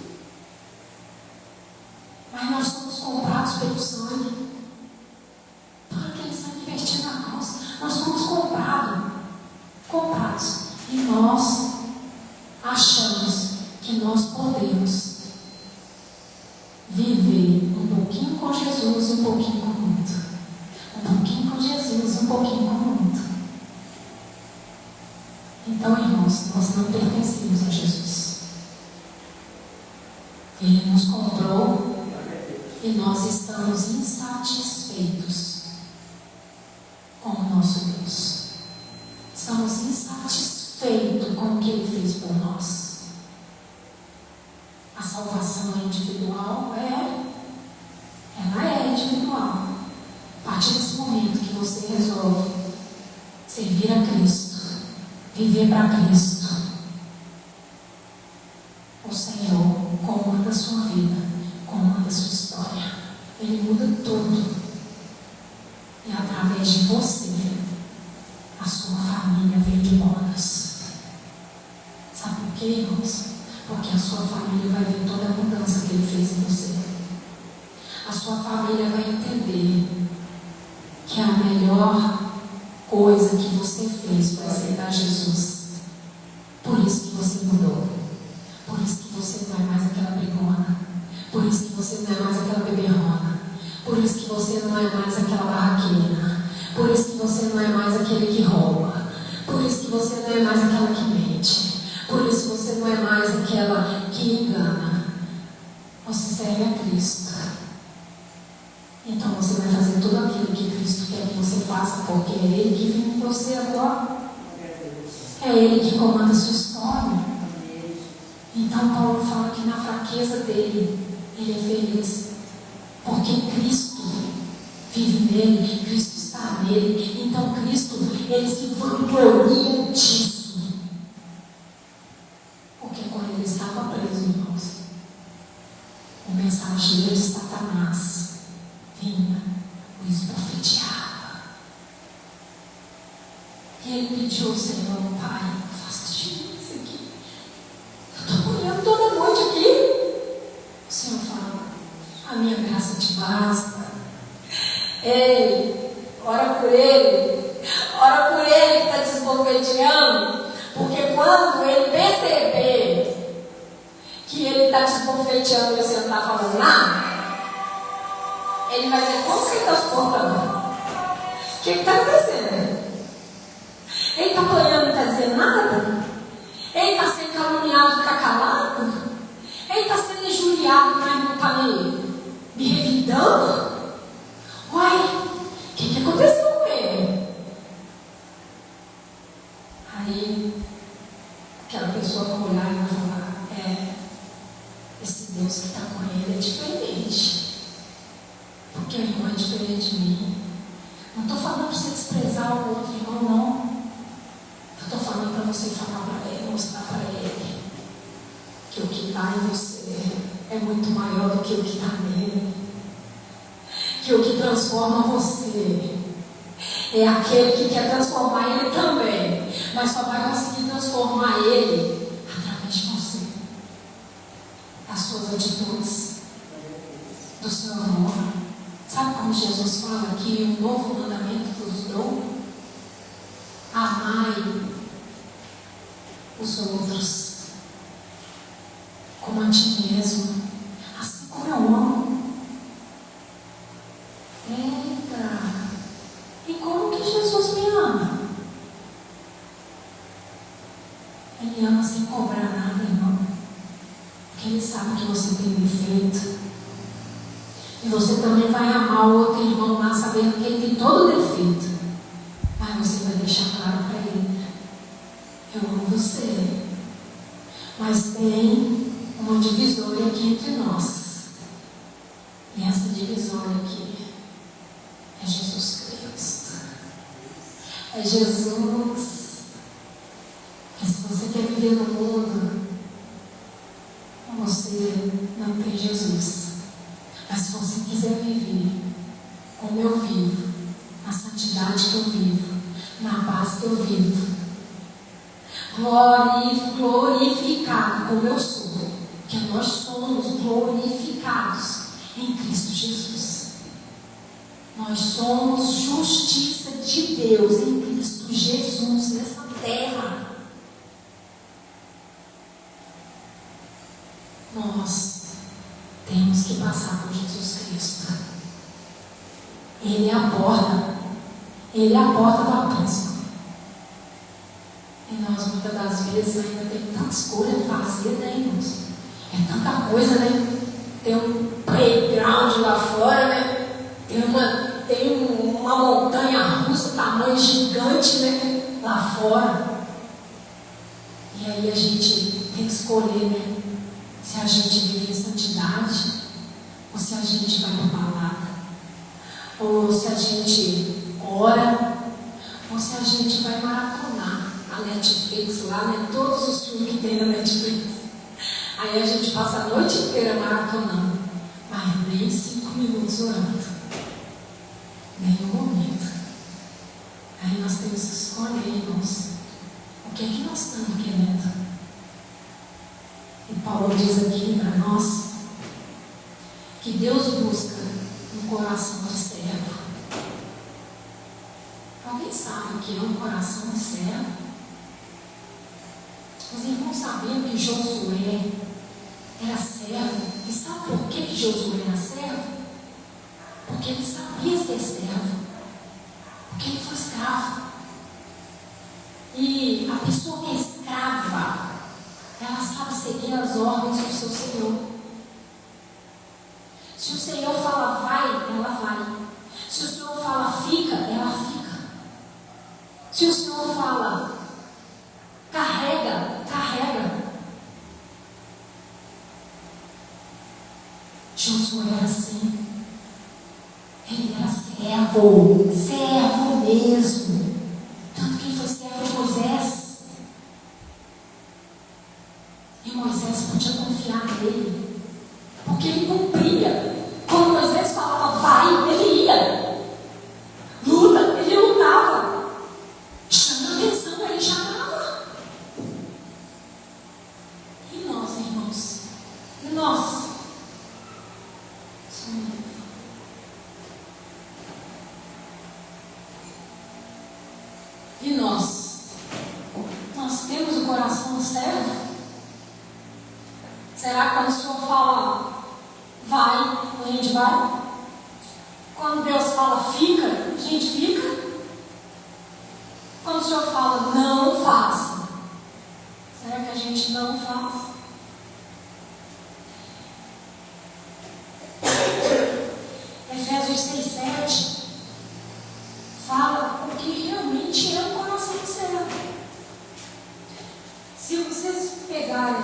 Mas nós somos comprados pelo sangue, por aquele sangue vertido na cruz. Nós somos comprados, e nós achamos que nós podemos viver um pouquinho com Jesus e um pouquinho com o mundo. Um pouquinho com Jesus e um pouquinho com o mundo. Então, irmãos, nós não pertencemos a Jesus. Ele nos comprou e nós estamos insatisfeitos com o nosso Deus. Estamos insatisfeitos com o que Ele fez por nós. A salvação é individual? Ela é individual. A partir desse momento que você resolve servir a Cristo, viver para Cristo, o Senhor comanda a sua vida, comanda a sua história. Ele muda tudo. E através de você, a sua família vem de bônus. Sabe por quê, irmãos? Porque a sua família vai ver toda a mudança que Ele fez em você. A sua família vai entender que a melhor coisa que você fez foi aceitar Jesus. Por isso que você mudou. Por isso que você não é mais aquela brigona. Por isso que você não é mais aquela beberrona. Por isso que você não é mais aquela barraqueira. Por isso que você não é mais aquele que rouba. Por isso que você não é mais aquela que mente. Por isso você não é mais aquela que engana. Você serve a Cristo. Então você vai fazer tudo aquilo que Cristo quer que você faça, porque é Ele que vive em você agora. É Ele que comanda a sua história. Então Paulo fala que na fraqueza dele, ele é feliz. Porque Cristo vive nele, Cristo está nele. Então Cristo, ele se vangloria disso. Porque quando ele estava preso, irmãos, o mensageiro de Satanás vinha, o esbofeteava. E ele pediu ao Senhor: Pai, afasta de mim isso aqui. Eu estou morrendo toda noite aqui. O Senhor fala: a minha graça te basta. Ei, ora por ele que está te esbofeteando, porque quando ele perceber que ele está te esbofeteando e você não está falando nada, ele vai dizer: como que ele está se portando? O que está acontecendo? Ele está apanhando e não está dizendo nada? Ele está sendo caluniado e está calado? Ele está sendo injuriado, mas não está me revidando? Uai, o que aconteceu com ele? Aí, aquela pessoa vai olhar e vai falar: esse Deus que está com ele é diferente. Porque o irmão é diferente de mim. Não estou falando para você desprezar o outro irmão, não. Eu estou falando para você falar para ele, mostrar para ele que o que está em você é muito maior do que o que está nele. Que o que transforma você é aquele que quer transformar ele também, mas só vai conseguir transformar ele através de você, das suas atitudes, do seu amor. Sabe como Jesus fala que um novo mandamento vos dou? Amai os outros como a ti mesmo, assim como eu amo. Eita! E como que Jesus me ama? Ele ama sem cobrar nada, irmão. Porque Ele sabe que você tem defeito. E você também vai amar o outro irmão lá, sabendo que ele tem todo o defeito. Mas você vai deixar claro para ele: eu amo você. Mas tem uma divisória aqui entre nós. E essa divisória aqui é Jesus Cristo. É Jesus. E se você quer viver no mundo, você não tem Jesus. Mas se você quiser viver como eu vivo, na santidade que eu vivo, na paz que eu vivo, glorificado como eu sou, que nós somos glorificados em Cristo Jesus. Nós somos justiça de Deus em Cristo Jesus nessa terra. Nós temos que passar por Jesus Cristo. Ele é a porta. Ele é a porta do aprisco. E nós muitas das vezes ainda temos tanta escolha de fazer, né, irmãos? É tanta coisa, né? Tem um playground lá fora, né? Tem uma montanha russa, tamanho gigante, né? Lá fora. E aí a gente tem que escolher, né? Se a gente vive em santidade, ou se a gente vai para balada, ou se a gente ora, ou se a gente vai maratonar a Netflix lá, né? Todos os filmes que tem na Netflix. Aí a gente passa a noite inteira maratonando, mas nem 5 minutos orando, nem um momento. Aí nós temos que escolher, irmãos, o que é que nós estamos querendo. E Paulo diz aqui para nós que Deus busca um coração de servo. Alguém sabe o que é um coração de servo? Os irmãos sabiam que Josué era servo. E sabe por que Josué era servo? Porque ele sabia ser servo. Porque ele foi escravo. E a pessoa que é escrava, ela sabe seguir as ordens do seu Senhor. Se o Senhor fala vai, ela vai. Se o Senhor fala fica, ela fica. Se o Senhor fala carrega, carrega. Josué era assim. Ele era servo, servo mesmo. Tanto que ele foi servo de Moisés. E Moisés podia confiar nele, porque ele cumpria. Quando Moisés falava vai, ele ia. Luta, ele lutava. Chama atenção, ele chamava. E nós, irmãos? E nós? E nós? Nós temos o coração do servo? Será que quando o Senhor fala vai, a gente vai? Quando Deus fala fica, a gente fica? Quando o Senhor fala não faça, será que a gente não faz? Efésios 6:7 fala o que realmente é o coração do servo. Se vocês pegarem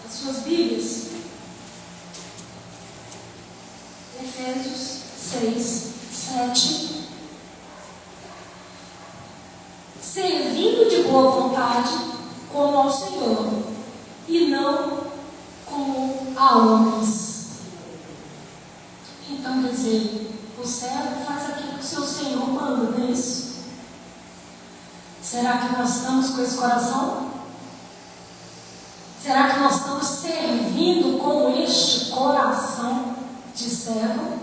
as suas Bíblias, Efésios 6:7, servindo de boa vontade como ao Senhor e não como a homens. Então, quer dizer, o servo faz aquilo que o seu Senhor manda, não é isso? Será que nós estamos com esse coração? Será que nós estamos servindo com este coração de servo?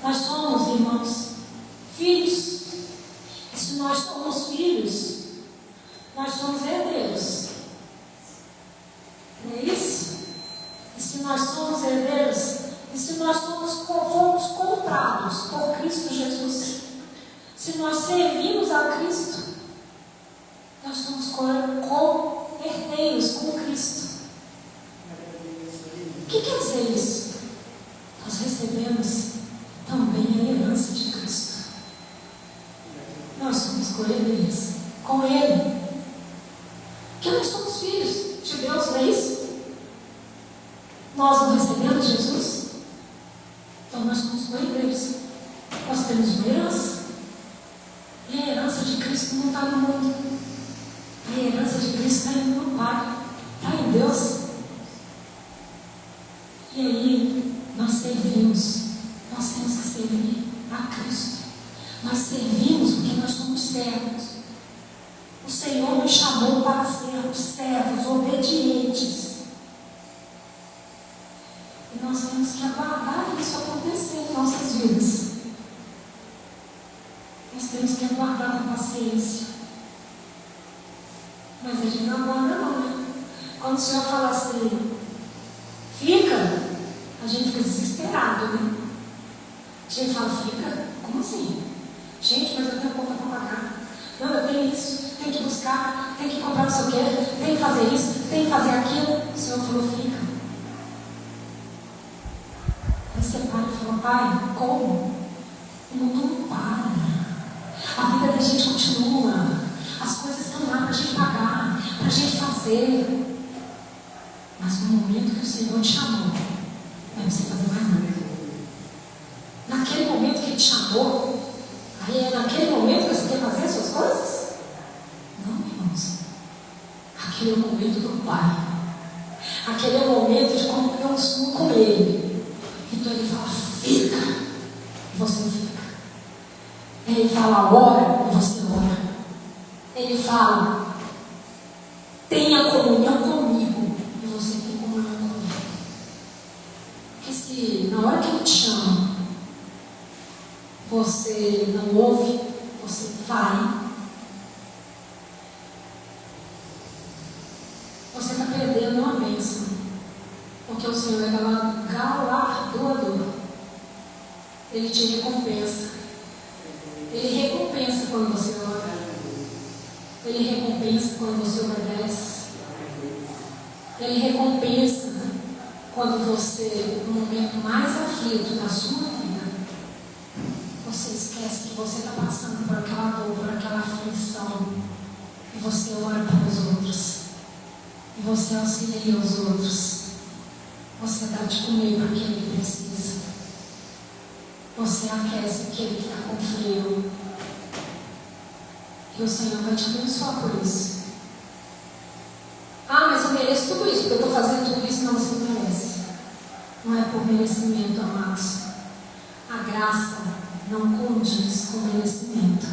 Nós somos, irmãos, filhos. E se nós somos filhos, nós somos herdeiros. Não é isso? E se nós somos herdeiros, e se nós fomos comprados por Cristo Jesus, se nós servimos a Cristo, nós somos co-herdeiros com Cristo. O que quer dizer isso? Nós recebemos também a herança de Cristo. Nós somos co-herdeiros com Ele. Porque nós somos filhos de Deus, não é isso? Nós não recebemos Jesus, então nós somos coerdeiros. Nós temos uma herança. E a herança de Cristo não está no mundo. A herança de Cristo está no Pai, está em Deus. E aí, nós servimos. Nós temos que servir a Cristo. Nós servimos porque nós somos servos. O Senhor nos chamou para sermos servos obedientes. E nós temos que aguardar isso acontecer em nossas vidas. Nós temos que aguardar com paciência. Mas a gente não aguarda não, né? Quando o Senhor fala assim, fica, a gente fica desesperado, né? A gente fala, fica? Como assim? Gente, mas eu tenho conta para pagar. Não, eu tenho isso, tenho que buscar, tenho que comprar não sei o quê, tenho que fazer isso, tenho que fazer aquilo. O Senhor falou, fica. Aí você para e fala, Pai, como? O mundo não para. A vida da gente continua. As coisas estão lá para a gente pagar, para a gente fazer. Mas no momento que o Senhor te chamou, não é você fazer mais nada. Naquele momento que Ele te chamou, aí é naquele momento que você quer fazer as suas coisas? Não, irmãos. Aquele é o momento do Pai. Aquele é o momento de comunhão com Ele. Então Ele fala, fica. E você fica. Ele fala, ora, e você ora. Ele fala, tenha comunhão comigo. E você tem comunhão comigo. Porque se na hora que Ele te chama, você não ouve, você vai, você está perdendo uma bênção. Porque o Senhor é galardoador. Ele te recompensa. Ele recompensa quando você ora. Ele recompensa quando você obedece. Ele recompensa quando você, no momento mais aflito da sua vida, você esquece que você está passando por aquela dor, por aquela aflição. E você ora para os outros. E você auxilia os outros. Você dá de comer para quem ele precisa. Você aquece aquele que está com frio. E o Senhor vai te abençoar por isso. Ah, mas eu mereço tudo isso, porque eu estou fazendo tudo isso. Não, você não merece. Não é por merecimento, amados. A graça não condiz com merecimento.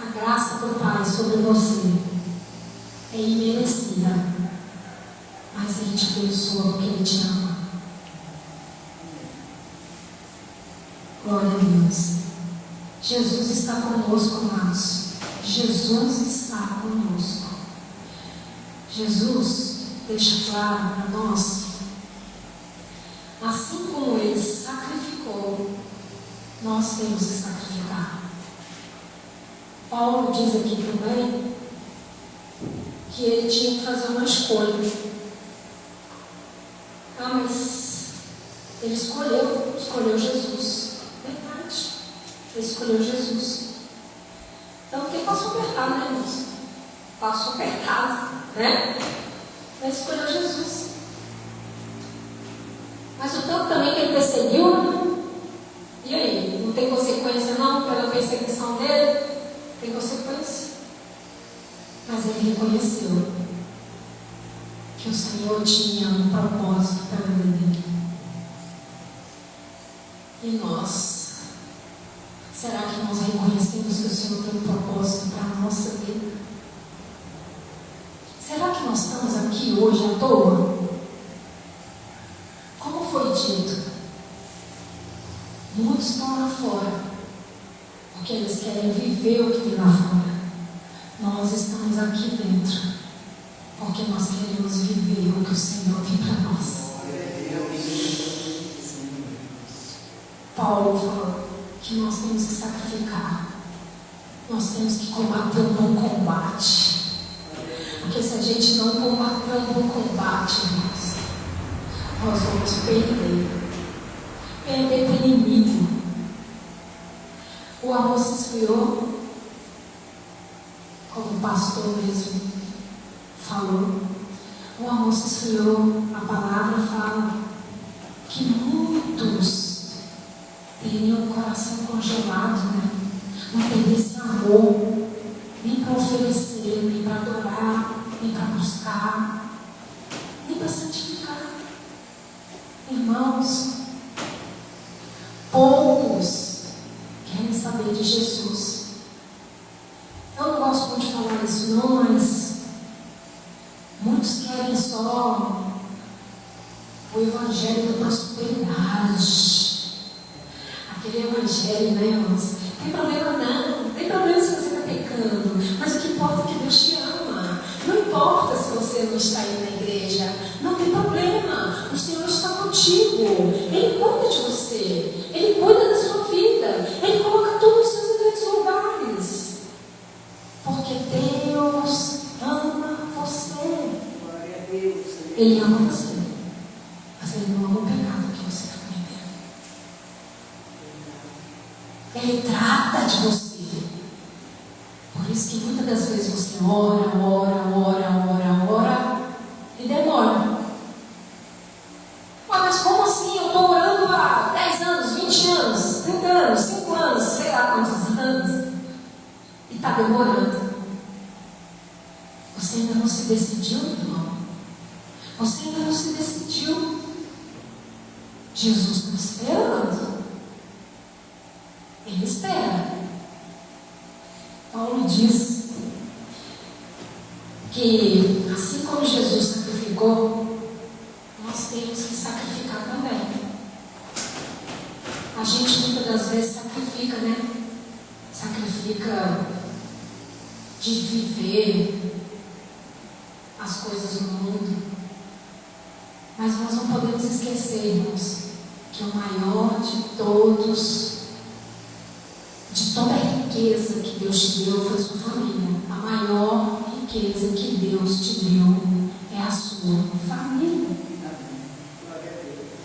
A graça do Pai sobre você é imerecida. Mas Ele te abençoa porque Ele te ama. Glória a Deus. Jesus está conosco, amados. Jesus está conosco. Jesus deixa claro para nós, assim como Ele sacrificou, nós temos que sacrificar. Paulo diz aqui também que ele tinha que fazer uma escolha. Ah, mas ele escolheu Jesus. Verdade. Ele escolheu Jesus. Então, quem passou apertado, né, irmãos? Passou apertado, né? Ele escolheu Jesus. Mas o tanto também que ele perseguiu, né? E aí? Não tem consequência, não? Pela perseguição dele? Tem consequência. Mas ele reconheceu que o Senhor tinha um propósito para a vida dele. E nós? Será que nós reconhecemos que o Senhor tem um propósito para a nossa vida? Será que nós estamos aqui hoje à toa? Como foi dito? Muitos estão lá fora, porque eles querem viver o que tem lá fora. Nós estamos aqui dentro, porque nós queremos viver o que o Senhor tem para nós. Paulo falou que nós temos que sacrificar. Nós temos que combater um bom combate. Porque se a gente não combater um bom combate, irmãos, nós vamos perder. Perder para o inimigo. O amor se esfriou, como o pastor mesmo falou. O amor se esfriou. A palavra fala que muitos teriam o coração congelado, né? Não teria esse amor, nem para oferecer, nem para adorar, nem para buscar, nem para santificar. Irmãos, poucos querem saber de Jesus. Eu não gosto muito de falar isso não, mas muitos querem só o evangelho da prosperidade. Aquele evangelho, né, irmãos? Não tem problema não, não tem problema se você está pecando, mas o que importa é que Deus te ama. Não importa se você não está indo na igreja, não tem problema, o Senhor está contigo, Ele cuida de você, Ele cuida da sua vida, Ele coloca todos os seus devidos lugares, porque Deus ama você. Ele ama você, mas Ele não ama o pecado que você está cometendo. Ele trata de você. Por isso que muitas das vezes você ora e demora. Mas como assim? Eu estou orando há 10 anos, 20 anos, 30 anos, 5 anos, sei lá quantos anos, e está demorando. Você ainda não se decidiu, irmão? Você ainda não se decidiu? Jesus está esperando. Ele espera. Paulo diz que assim como Jesus sacrificou, nós temos que sacrificar também. A gente muitas das vezes sacrifica, né? Sacrifica de viver as coisas no mundo. Mas nós não podemos esquecer, irmãos, que o maior de todos, de toda a riqueza que Deus te deu foi sua família. A maior riqueza que Deus te deu é a sua família.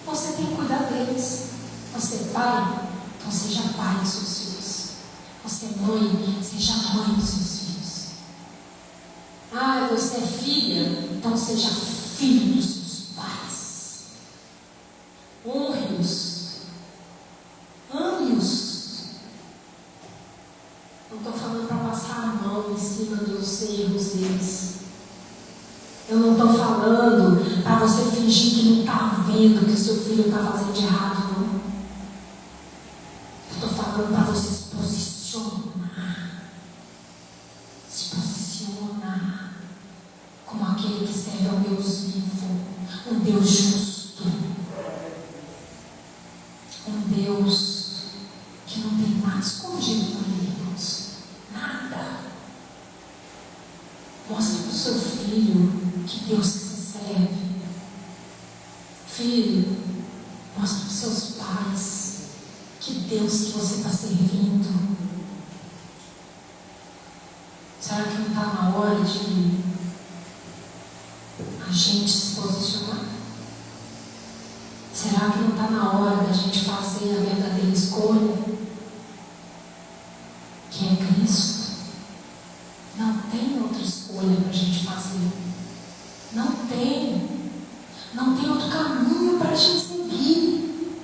Você tem que cuidar deles. Você é pai, então seja pai dos seus filhos. Você é mãe, seja mãe dos seus filhos. Você é filha, então seja filho dos seus pais. Honre-os. Ame-os. Não estou falando para passar a mão em cima dos erros deles. Eu não estou falando para você fingir que não está vendo que o seu filho está fazendo de errado, não. Eu estou falando para você se posicionar. Se posicionar como aquele que serve ao Deus vivo, um Deus justo, um Deus que não tem nada escondido por ele, irmãos. Nada. Mostra para o seu filho que Deus que se serve. Filho, mostra para os seus pais que Deus que você está servindo. Será que não está na hora de a gente se posicionar? Será que não está na hora da gente fazer a verdadeira escolha? Que é Cristo. Não tem outra escolha para a gente fazer. Não tem. Não tem outro caminho para a gente seguir.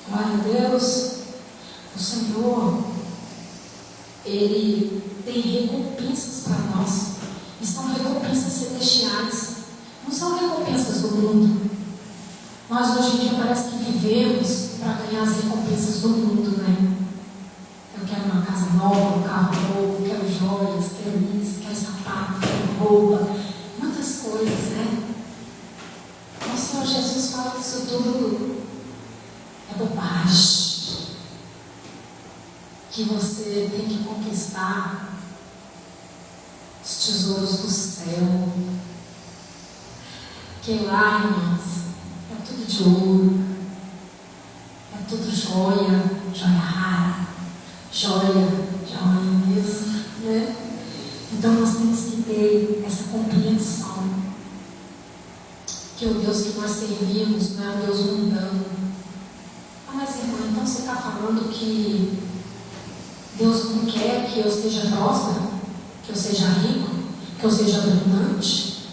Glória a Deus. O Senhor, Ele tem recompensas para nós. E são recompensas celestiais. Não são recompensas do mundo. Nós hoje em dia parece que vivemos para ganhar as recompensas do mundo, né? Eu quero uma casa nova, um carro novo, quero joias, quero isso, quero sapato, quero roupa, muitas coisas, né? O Senhor Jesus fala que isso tudo é bobagem. Que você tem que conquistar os tesouros do céu. Que lá, irmãos, é tudo de ouro, é tudo joia, joia rara, joia mesmo, né? Então nós temos que ter essa compreensão que o Deus que nós servimos não é um Deus mundano. Mas irmã, então você está falando que Deus não quer que eu seja próspero, que eu seja rico, que eu seja abundante.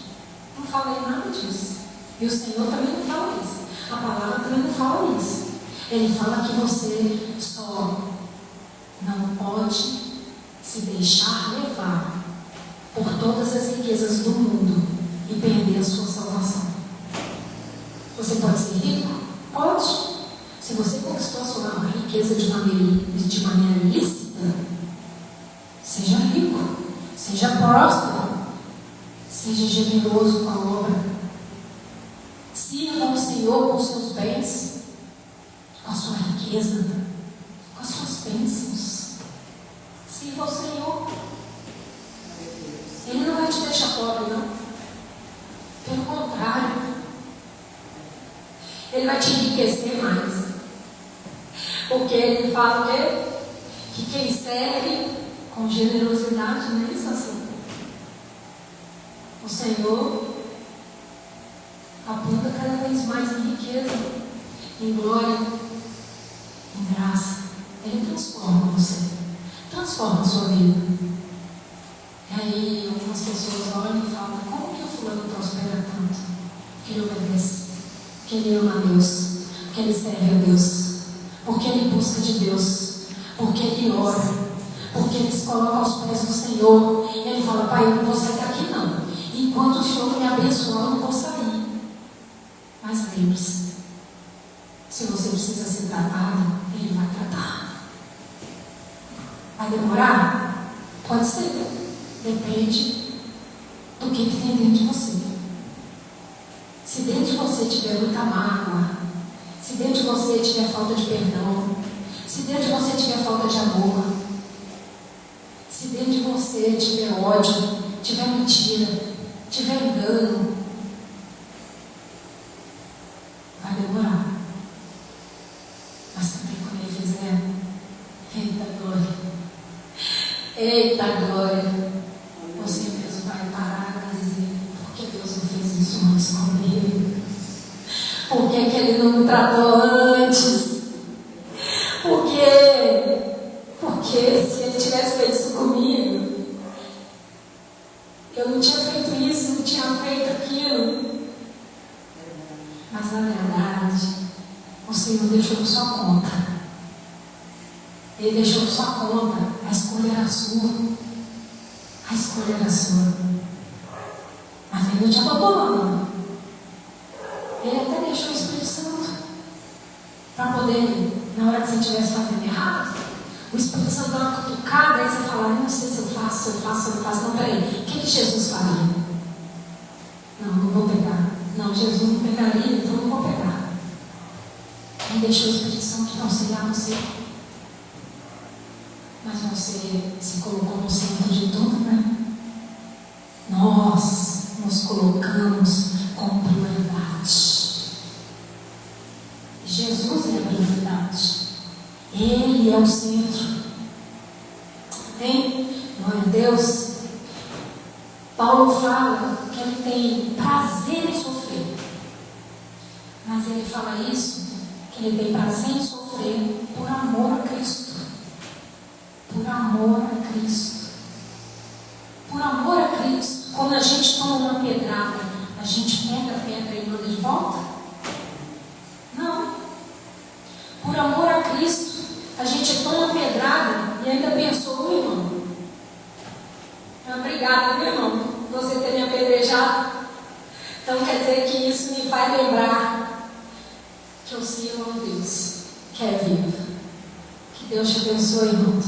Não falei nada disso. E o Senhor também não fala isso. A palavra também não fala isso. Ele fala que você só não pode se deixar levar por todas as riquezas do mundo e perder a sua salvação. Você pode ser rico? Pode. Se você conquistou a sua riqueza de maneira ilícita, seja rico, seja próspero, seja generoso com a obra. Sirva o Senhor com os seus bens, com a sua riqueza, com as suas bênçãos. Sirva ao Senhor. Ele não vai te deixar pobre, não. Pelo contrário, Ele vai te enriquecer mais. Porque Ele fala o quê? Que quem serve com generosidade, não é isso assim? O Senhor aponta cada vez mais em riqueza, em glória, em graça. Ele transforma você, transforma a sua vida. E aí algumas pessoas olham e falam: como que o fulano prospera tanto? Porque ele obedece, porque ele ama a Deus, porque ele serve a Deus, porque ele busca de Deus, porque ele ora, porque ele se coloca aos pés do Senhor. E ele fala: Pai, eu não vou sair daqui não. Enquanto o Senhor me abençoar, eu não vou sair. Mas lembre-se, se você precisa ser tratado, Ele vai tratar. Vai demorar? Pode ser. Depende do que tem dentro de você. Se dentro de você tiver muita mágoa, se dentro de você tiver falta de perdão, se dentro de você tiver falta de amor, se dentro de você tiver ódio, tiver mentira, tiver engano, vai demorar. Mas também quando Ele fizer, eita glória, eita glória, você mesmo vai parar e dizer: por que Deus não fez isso antes comigo? Por que Ele não me tratou antes? Porque se Ele tivesse feito isso comigo, eu não tinha feito isso, não tinha feito aquilo. Mas na verdade, o Senhor deixou por sua conta. Ele deixou por sua conta. A escolha era sua. A escolha era sua. Mas Ele não te abandonou, não. Ele até deixou o Espírito Santo para poder, na hora que você estivesse fazendo errado, o Espírito Santo dá uma cutucada e você fala: não sei se eu faço. Não, peraí, o que Jesus faria? Não vou pegar. Não, Jesus não pegaria, então não vou pegar. Ele deixou o Espírito Santo para auxiliar você. Mas você se colocou no centro de tudo, né? Nós nos colocamos com prioridade. Jesus é a prioridade. Ele é o centro. Amém? Glória a Deus. Paulo fala que ele tem prazer em sofrer. Mas ele fala isso, que ele tem prazer em sofrer por amor a Cristo. Por amor a Cristo. Por amor a Cristo. Quando a gente toma uma pedrada, a gente pega a pedra e manda de volta? Não. Por amor a Cristo, a gente toma pedrada e ainda pensou: irmão, obrigada, meu irmão, por você ter me apedrejado. Então quer dizer que isso me faz lembrar que eu sirvo a um Deus que é vivo. Que Deus te abençoe, irmão.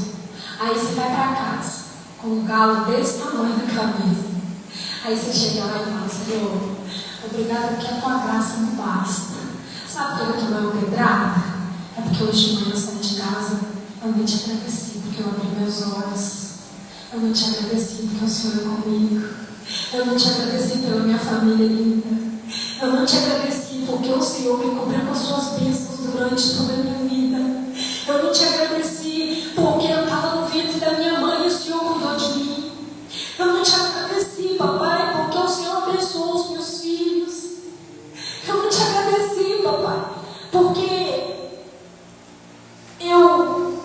Aí você vai para casa com um galo desse tamanho na cabeça. Aí você chega lá e fala: Senhor, obrigada porque a tua graça não basta. Sabe por que eu tomei uma pedrada? É porque hoje de manhã eu saí de casa, eu não te agradeci porque eu abri meus olhos. Eu não te agradeci porque o Senhor é comigo. Eu não te agradeci pela minha família linda. Eu não te agradeci porque o Senhor me cobriu com as suas bênçãos durante toda a minha vida. Eu não te agradeci porque eu estava no ventre da minha mãe e o Senhor cuidou de mim. Eu não te agradeci, papai, porque o Senhor abençoou os meus filhos. Eu não te agradeci, papai, porque eu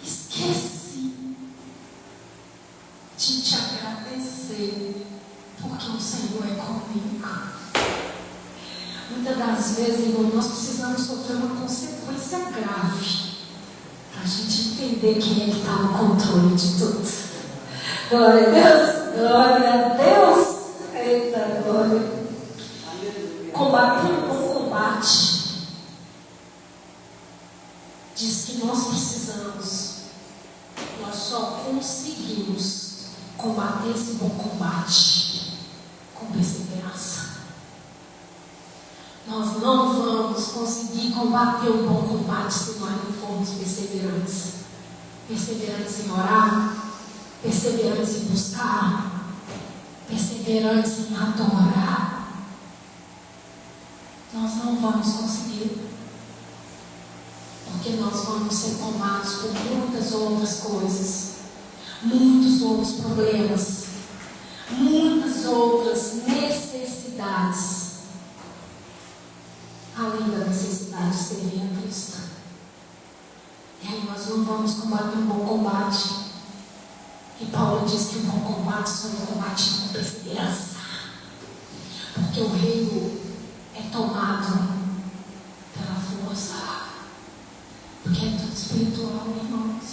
esqueci de de te agradecer, porque o Senhor é comigo. Muitas das vezes, irmão, nós precisamos sofrer uma consequência grave para a gente entender quem é que está no controle de tudo. Glória a Deus, glória a Deus. Eita, glória. Combater o bom combate. Diz que nós precisamos, nós só conseguimos combater esse bom combate com perseverança. Nós não vamos conseguir combater o bom combate se nós não formos perseverantes. Perseverantes em orar, perseverantes em buscar, perseverantes em adorar. Nós não vamos conseguir, porque nós vamos ser tomados por muitas outras coisas, muitos outros problemas, muitas outras necessidades, além da necessidade de servir a Cristo. E aí nós não vamos combater um bom combate. E Paulo diz que o bom combate só é combatido com perseverança, porque o reino é tomado pela força, porque é tudo espiritual, irmãos.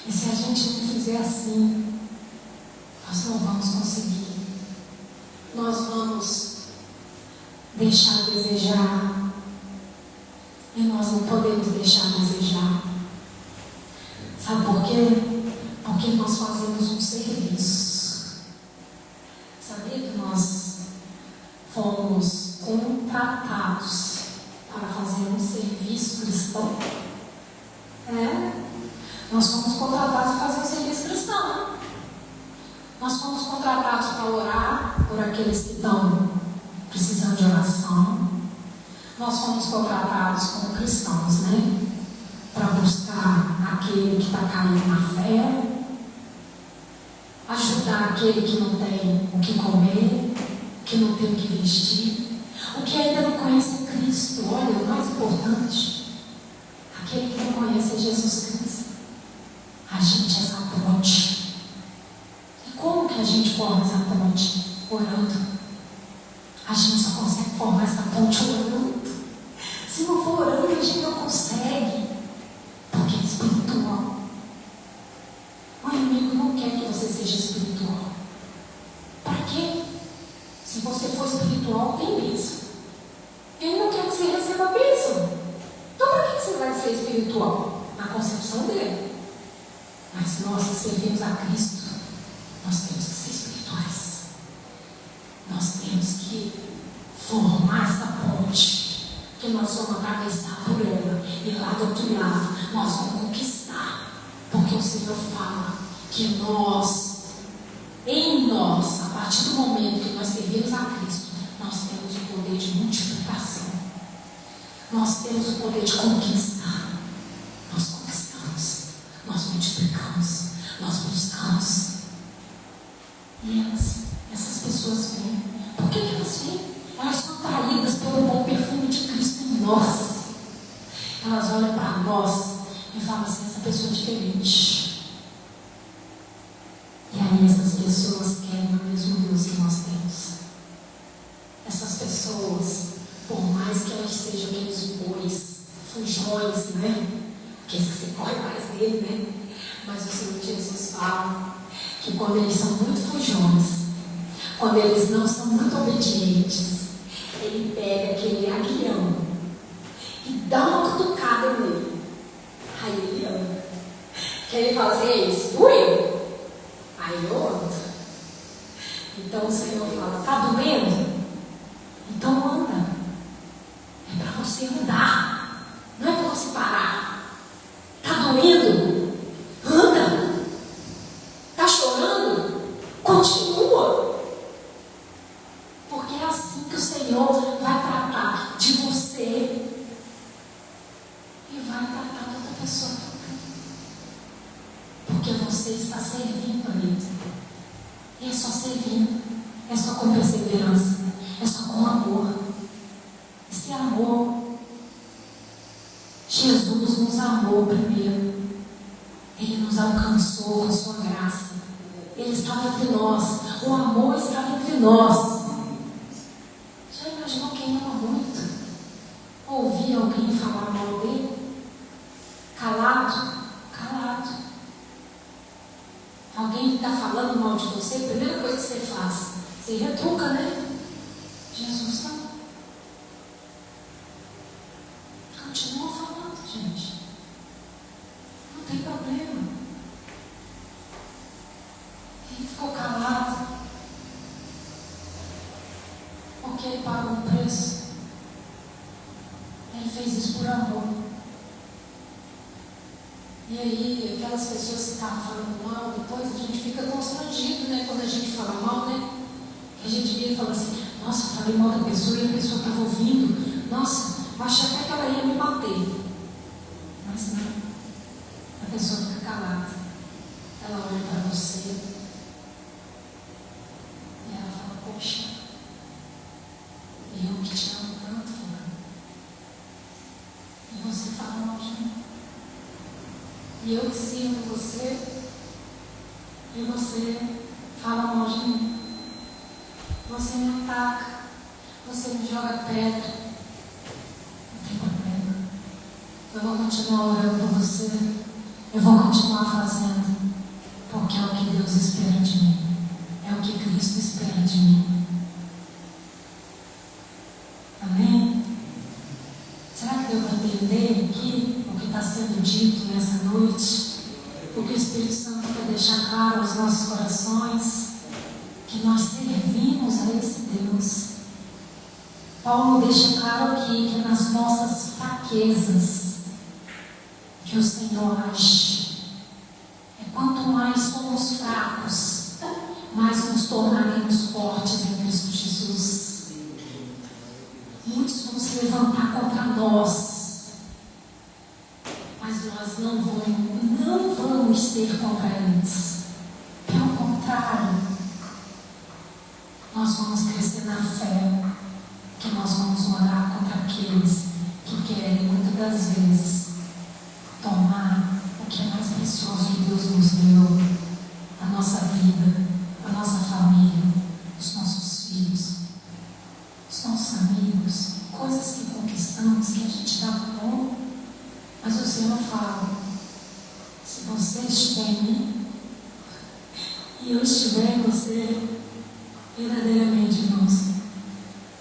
E se a gente não fizer assim, nós não vamos conseguir. Nós vamos deixar a desejar, e nós não podemos deixar a desejar. Sabe por quê? Porque nós fazemos um serviço. Sabia que nós fomos contratados para fazer um serviço cristão? Nós fomos contratados para fazer um serviço cristão. Nós fomos contratados para orar por aqueles que estão precisando de oração. Nós fomos contratados como cristãos, para buscar aquele que está caindo na fé, ajudar aquele que não tem o que comer, que não tem o que vestir, o que ainda não conhece é Cristo. Olha, o mais importante, aquele que não conhece é Jesus Cristo. A gente é essa ponte. E como que a gente forma essa ponte? Orando. A gente só consegue formar essa ponte orando. Se não for orando, a gente não consegue, porque é espiritual. O inimigo não quer que você seja espiritual. Para quê? Se você for espiritual, tem bênção. Ele não quer que você receba a bênção. Então, para que você vai ser espiritual? Na concepção dele. Mas nós que servimos a Cristo, nós temos que ser espirituais. Nós temos que formar essa ponte, que nós vamos atravessar por ela, e lá do outro lado nós vamos conquistar, porque o Senhor fala que nós, em nós, a partir do momento que nós servimos a Cristo, nós temos o poder de multiplicação, nós temos o poder de conquistar. Nós conquistamos, nós multiplicamos, nós buscamos, e essas pessoas vêm. Por que elas vêm? Elas são atraídas pelo bom perfume de Cristo em nós. Elas olham para nós e falam assim: essa pessoa é diferente. E aí essas pessoas querem o mesmo Deus que nós temos. Essas pessoas, por mais que elas sejam aqueles bois, fujões, aqueles que você corre mais dele, mas o Senhor Jesus fala que quando eles são muito fujões, quando eles não são muito obedientes, ele pega aquele aguilhão e dá uma cutucada nele. Aí ele anda. Que ele fala assim: é isso, doeu? Aí eu ando. Então o Senhor fala: tá doendo? Então anda. É para você andar, não é para você parar. Tá doendo? Anda. Tá chorando? Continua. Porque é assim que o Senhor vai tratar de você e vai tratar de outra pessoa também. Porque você está servindo a Ele. E é só servindo, é só com perseverança, é só com amor. Esse amor, Jesus nos amou primeiro. Ele nos alcançou com sua graça. Ele estava entre nós. O amor estava entre nós. Já imaginou quem ama muito? Ouvir alguém falar mal dele? Calado? Calado. Alguém está falando mal de você, a primeira coisa que você faz, você retruca, né? Jesus não. Continua falando, gente. Não tem problema. Ele ficou calado porque ele pagou um preço. Ele fez isso por amor. E aí, aquelas pessoas que estavam falando mal, depois a gente fica constrangido, né? Quando a gente fala mal, né? A gente vira e fala assim: nossa, eu falei mal da pessoa e a pessoa estava ouvindo. Nossa, eu achei até que ela ia me bater. Mas não. A pessoa fica calada. Ela olha para você e ela fala: poxa, eu que te amo tanto, fulano. E você fala mal de mim. E eu que sirvo você e você fala mal de mim. Você me ataca, você me joga pedra. Não tem problema. Eu vou continuar orando por você. Eu vou continuar fazendo. Porque é o que Deus espera de mim. É o que Cristo espera de mim. Amém? Será que deu para entender aqui o que está sendo dito nessa noite? O que o Espírito Santo quer deixar claro aos nossos corações? Que nós servimos a esse Deus. Paulo deixa claro aqui que nas nossas fraquezas que o Senhor age. É quanto mais somos fracos, mais nos tornaremos fortes em Cristo Jesus. Muitos vão se levantar contra nós, mas nós não vamos ser contra eles. Pelo contrário, nós vamos crescer na fé, que nós vamos orar contra aqueles que querem, muitas das vezes, tomar o que é mais precioso que Deus nos deu: a nossa vida, a nossa família, os nossos filhos, os nossos amigos, coisas que conquistamos, que a gente dá valor. Mas o Senhor fala: se você estiver em mim e eu estiver em você, verdadeiramente, irmãos,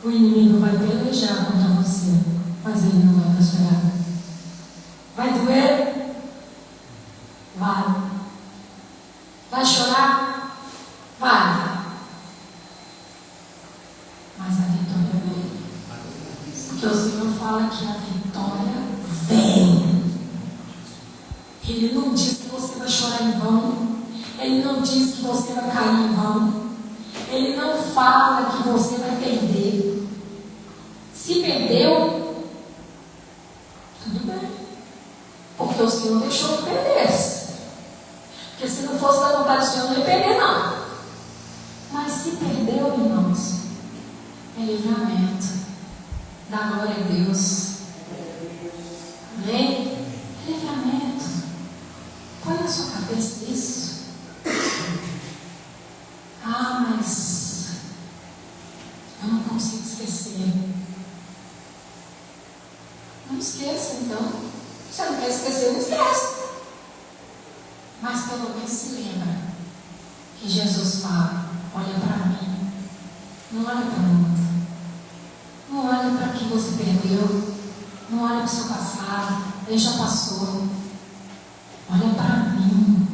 o inimigo vai pelejar contra você, mas ele não vai prosperar. Vai doer? Vai. Vai chorar? Vai. Mas a vitória vem. Porque o Senhor fala que a vitória vem. Ele não diz que você vai chorar em vão. Ele não diz que você vai cair em vão. Ele não fala que você vai perder. Se perdeu, tudo bem. Porque o Senhor deixou que perdesse. Porque se não fosse da vontade do Senhor, não ia perder, não. Mas se perdeu, irmãos, é livramento. Dá glória a Deus. Amém? É livramento. Põe na sua cabeça isso. Ah, mas eu não consigo esquecer. Não esqueça, então. Se você não quer esquecer, não esquece. Mas pelo menos se lembra que Jesus fala: olha para mim, não olha para o outro. Não olha para o que você perdeu. Não olha para o seu passado. Ele já passou. Olha para mim.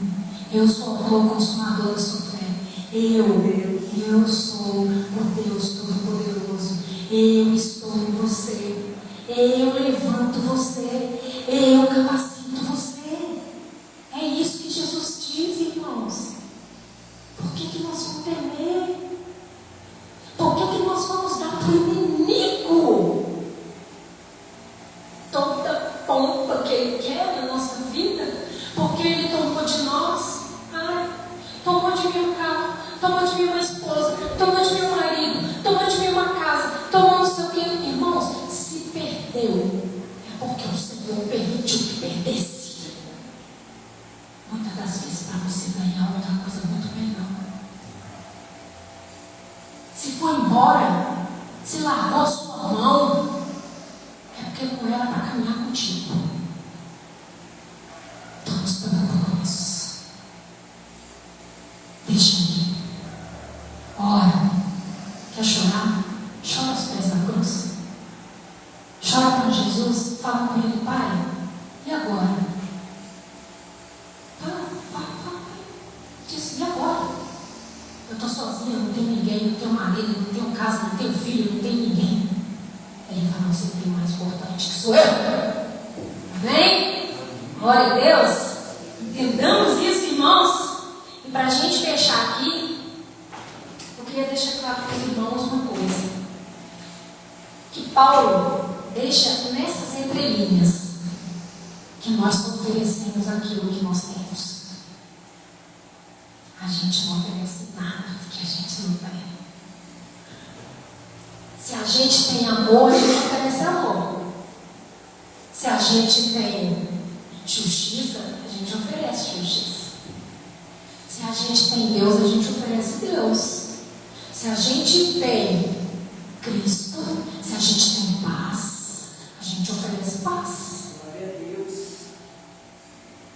Eu sou o consumador da sua fé. Eu sou o Deus Todo-Poderoso. Eu estou em você. Eu levanto você. Eu capacito você. É isso que Jesus diz, irmãos. Por que nós vamos temer? Por que nós vamos dar para o inimigo toda pompa que ele quer na nossa vida? Porque ele tomou de nós. Ai, tomou de mim um carro, tomou de mim uma esposa, tomou de mim um marido, tomou de mim uma casa, tomou não sei o que. Irmãos, se perdeu, é porque o Senhor permitiu que perdesse. Muitas das vezes, para você ganhar outra coisa muito melhor. se foi embora, se largou a sua mão, é porque não era para caminhar contigo. Então nos preocupa com isso. Deixa ir. Ora. Quer chorar? Chora aos pés da cruz. Chora para Jesus. Fala com ele: Pai, e agora? Fala. Diz: e agora? Eu estou sozinha, não tenho ninguém, não tenho marido, não tenho casa, não tenho filho, não tenho ninguém. Ele fala: você tem mais importante que sou eu. Amém? Glória a Deus. Entendamos isso, irmãos. E para a gente fechar aqui, eu queria deixar claro para os irmãos uma coisa. Que Paulo deixa nessas entrelinhas que nós oferecemos aquilo que nós temos. A gente não oferece nada que a gente não tem. Se a gente tem amor, a gente oferece amor. Se a gente tem justiça, a gente oferece justiça. Se a gente tem Deus, a gente oferece Deus. Se a gente tem Cristo, se a gente tem paz, a gente oferece paz.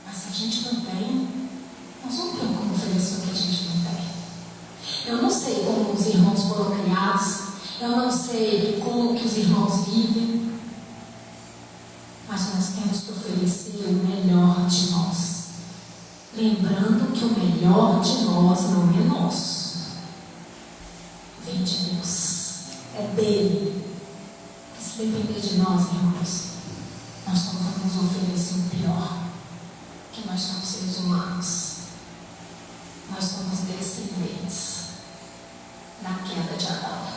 Mas se a gente não tem, nós não temos como oferecer o que a gente não tem. Eu não sei como os irmãos foram criados, eu não sei como que os irmãos vivem, mas nós temos que oferecer o melhor de nós. Lembrando que o melhor de nós não é nosso. Vem de Deus. É dele. Que se depender de nós, irmãos, nós não vamos oferecer o pior. Que nós somos seres humanos. Nós somos descendentes da queda de Adão.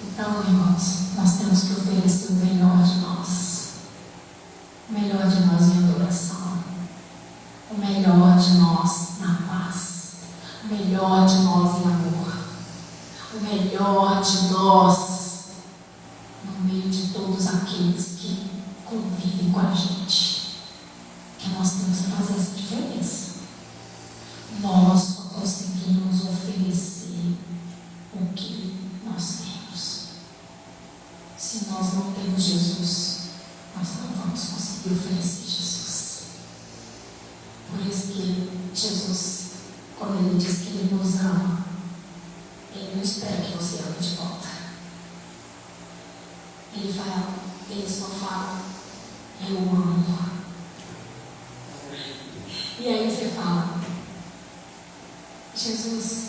Então, irmãos, nós temos que oferecer o melhor de nós. O melhor de nós em adoração. O melhor de nós na paz. O melhor de nós em amor. O melhor de nós no meio de todos aqueles que convivem com a gente. Que nós temos que fazer essa diferença. Nós só conseguimos oferecer o que nós temos. Se nós não temos Jesus, nós não vamos conseguir oferecer Jesus. Por isso que Jesus, quando Ele diz que Ele nos ama, Ele não espera que você ame de volta. Ele só fala: eu amo. E aí você fala: Jesus,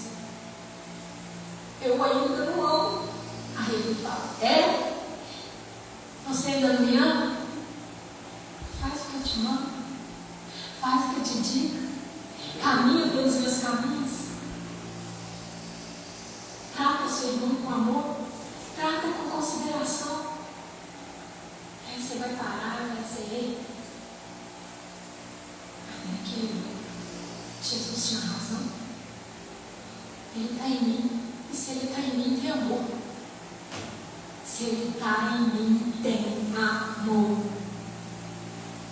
eu ainda não amo. Aí Ele fala: é? Você ainda não me ama? Faz o que eu te mando. Faz o que eu te digo. Caminha pelos meus caminhos. Trata seu irmão com amor. Trata com consideração. Aí você vai parar e vai dizer: ei, é que Jesus tinha razão. Ele está em mim. E se Ele está em mim, tem amor. Se Ele está em mim, tem amor.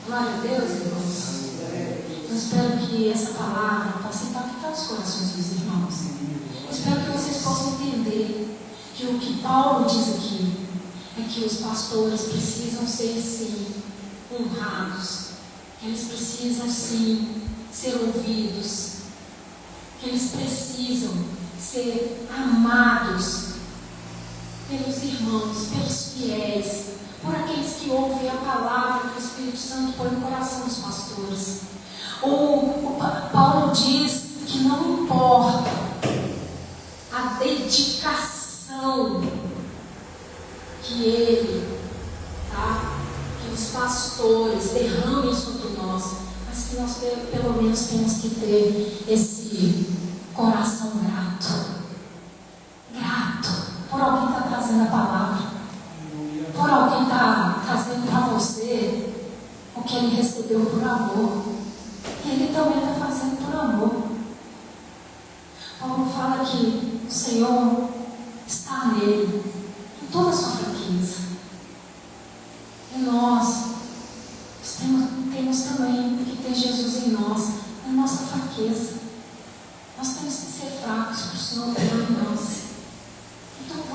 Glória a Deus, irmãos. Eu espero que essa palavra possa impactar os corações dos irmãos. Eu espero que vocês possam entender que o que Paulo diz aqui é que os pastores precisam ser, sim, honrados. Eles precisam, sim, ser ouvidos. Eles precisam ser amados pelos irmãos, pelos fiéis, por aqueles que ouvem a palavra que o Espírito Santo põe no coração dos pastores. Paulo diz que não importa a dedicação que ele, que os pastores derramem sobre nós, mas que nós pelo menos temos que ter esse coração grato por alguém que está trazendo a palavra, por alguém que está trazendo para você o que ele recebeu por amor. E ele também está fazendo por amor. Paulo fala que o Senhor está nele, em toda a sua fraqueza. E nós temos também que ter Jesus em nós, na nossa fraqueza. Nós temos que ser fracos para o Senhor operar em nós. Então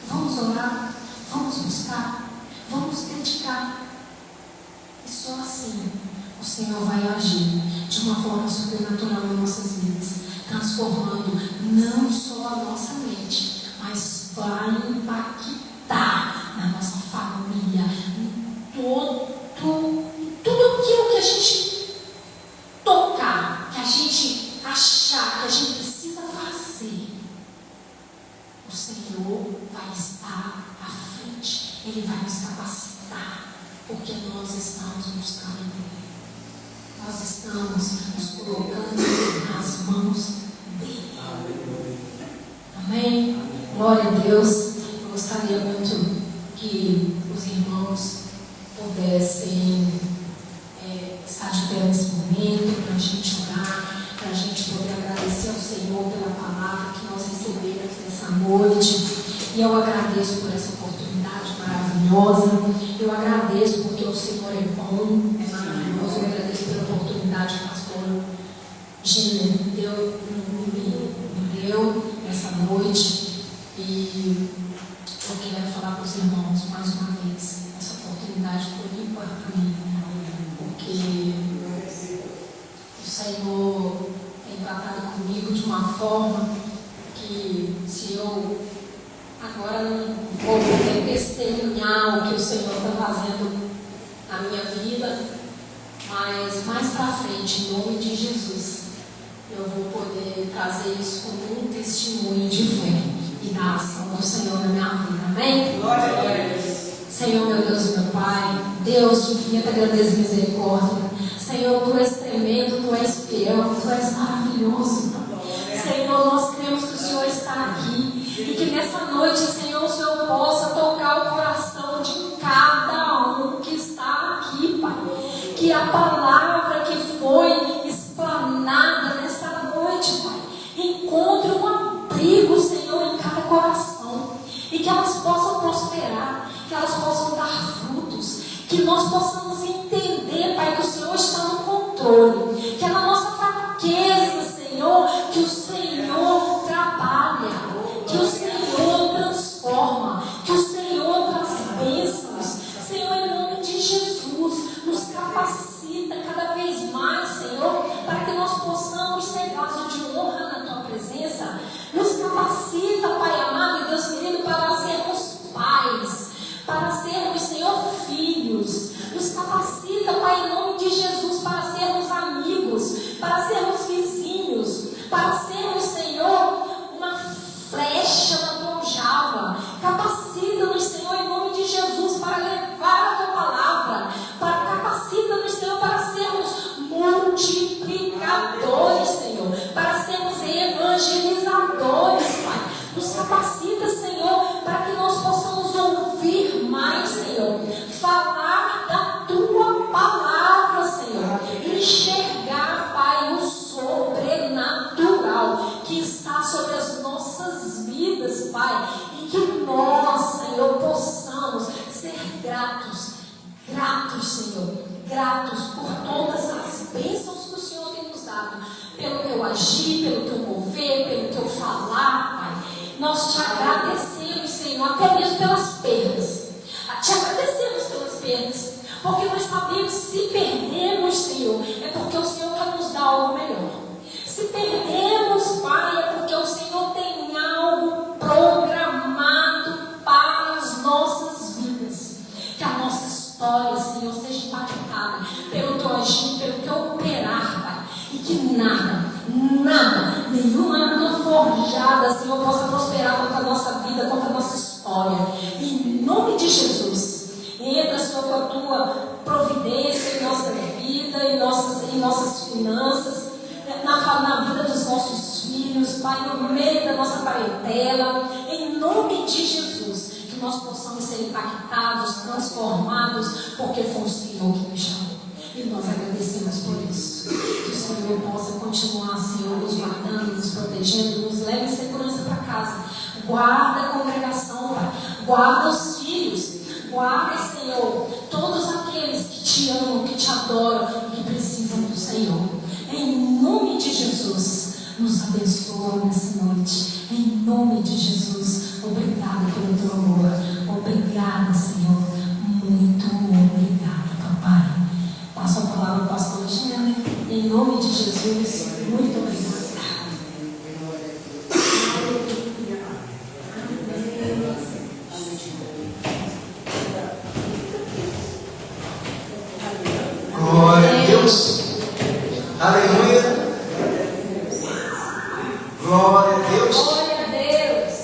vamos orar, vamos buscar, vamos dedicar. E só assim o Senhor vai agir de uma forma sobrenatural em nossas vidas, transformando não só a nossa mente, mas vai impactar na nossa família, em tudo aquilo que a gente tocar, que a gente achar, que a gente precisa fazer. O Senhor vai estar à frente, Ele vai nos capacitar, porque nós estamos buscando Ele. Nós estamos nos colocando nas mãos dEle. Amém? Glória a Deus. Eu gostaria muito que os irmãos pudessem estar de pé nesse momento, para a gente orar, para a gente poder agradecer ao Senhor pela palavra que nós recebemos nessa noite. E eu agradeço por essa oportunidade maravilhosa. Eu agradeço porque o Senhor é bom, é maravilhoso. Eu agradeço pela oportunidade que o pastor Gina me deu essa noite. E eu quero falar para os irmãos mais uma vez. Essa oportunidade foi ímpar para mim, porque o Senhor tem tratado comigo de uma forma que, se eu agora não vou poder testemunhar o que o Senhor está fazendo na minha vida, mas mais para frente, em nome de Jesus, eu vou poder trazer isso como um testemunho de fé e da ação do Senhor na minha vida. Amém? Glória a Deus. Senhor, meu Deus e meu Pai, Deus de infinita grandeza e misericórdia, Senhor, Tu és tremendo, Tu és fiel, Tu és maravilhoso. Senhor, nós cremos que o Senhor está aqui e que nessa noite, Senhor, o Senhor possa tocar o coração de cada um que está aqui, Pai. Que a palavra que foi explanada nessa noite, Pai, encontre um abrigo, Senhor, em cada coração e que elas possam prosperar, que elas possam dar frutos, que nós possamos entender, Pai, que o Senhor está no controle, que é na nossa fraqueza, Senhor, que o Senhor trabalha, que o Senhor transforma, que o Senhor traz bênçãos. Senhor, em nome de Jesus, nos capacita cada vez mais, Senhor, para que nós possamos ser vaso de honra na Tua presença. Nos capacita, Pai amado e Deus querido, para sermos pais, para sermos, Senhor, filhos. Nos capacita, Pai, em nome de Jesus, para sermos amigos, para sermos vizinhos, para sermos, Senhor, uma flecha na Tua aljava. Capacita-nos, Senhor, em nome de Jesus, para levar a Tua palavra. Capacita-nos, Senhor, para sermos multiplicadores, Senhor, para sermos evangelizadores, Pai. Nos capacita, Senhor, para que nós possamos ouvir mais, Senhor, falar da Tua palavra, Senhor, enxergar, Pai, o sobrenatural que está sobre as nossas vidas, Pai, e que nós, Senhor, possamos ser gratos, Senhor, gratos por todas as bênçãos que o Senhor tem nos dado, pelo Teu agir, pelo Teu mover, pelo Teu falar, Pai. Nós Te agradecemos, Senhor, até mesmo pelas perdas. Te agradecemos pelas perdas, porque nós sabemos que se perdermos, Senhor, é porque o Senhor quer nos dar algo melhor. Se perdermos, Pai, é porque o Senhor tem algo programado para as nossas vidas. Que a nossa história, Senhor, seja impactada pelo Teu agir, pelo Teu operar, Pai. E que nada, nenhuma arma forjada, Senhor, possa prosperar contra a nossa vida, contra a nossa história. Em nome de Jesus, entra, Senhor, com a Tua providência em nossa vida, em nossas finanças, na vida dos nossos filhos, Pai, no meio da nossa parentela. Em nome de Jesus, que nós possamos ser impactados, transformados, porque foi o Senhor que nos chamou. E nós agradecemos por isso. Que o Senhor possa continuar, Senhor, nos guardando, nos protegendo, nos leve em segurança para casa. Guarda a congregação, Pai. Guarda os filhos. Guarda, Senhor, todos aqueles que Te amam, que Te adoram e que precisam do Senhor. Em nome nome de Jesus, nos abençoa nessa noite. Em nome de Jesus. Obrigada pelo teu amor. Obrigada, Senhor. Muito obrigada, papai. Passo a palavra ao pastor Gêner. Em nome de Jesus. Muito obrigada. Glória a Deus. Aleluia. Glória a Deus. Glória a Deus.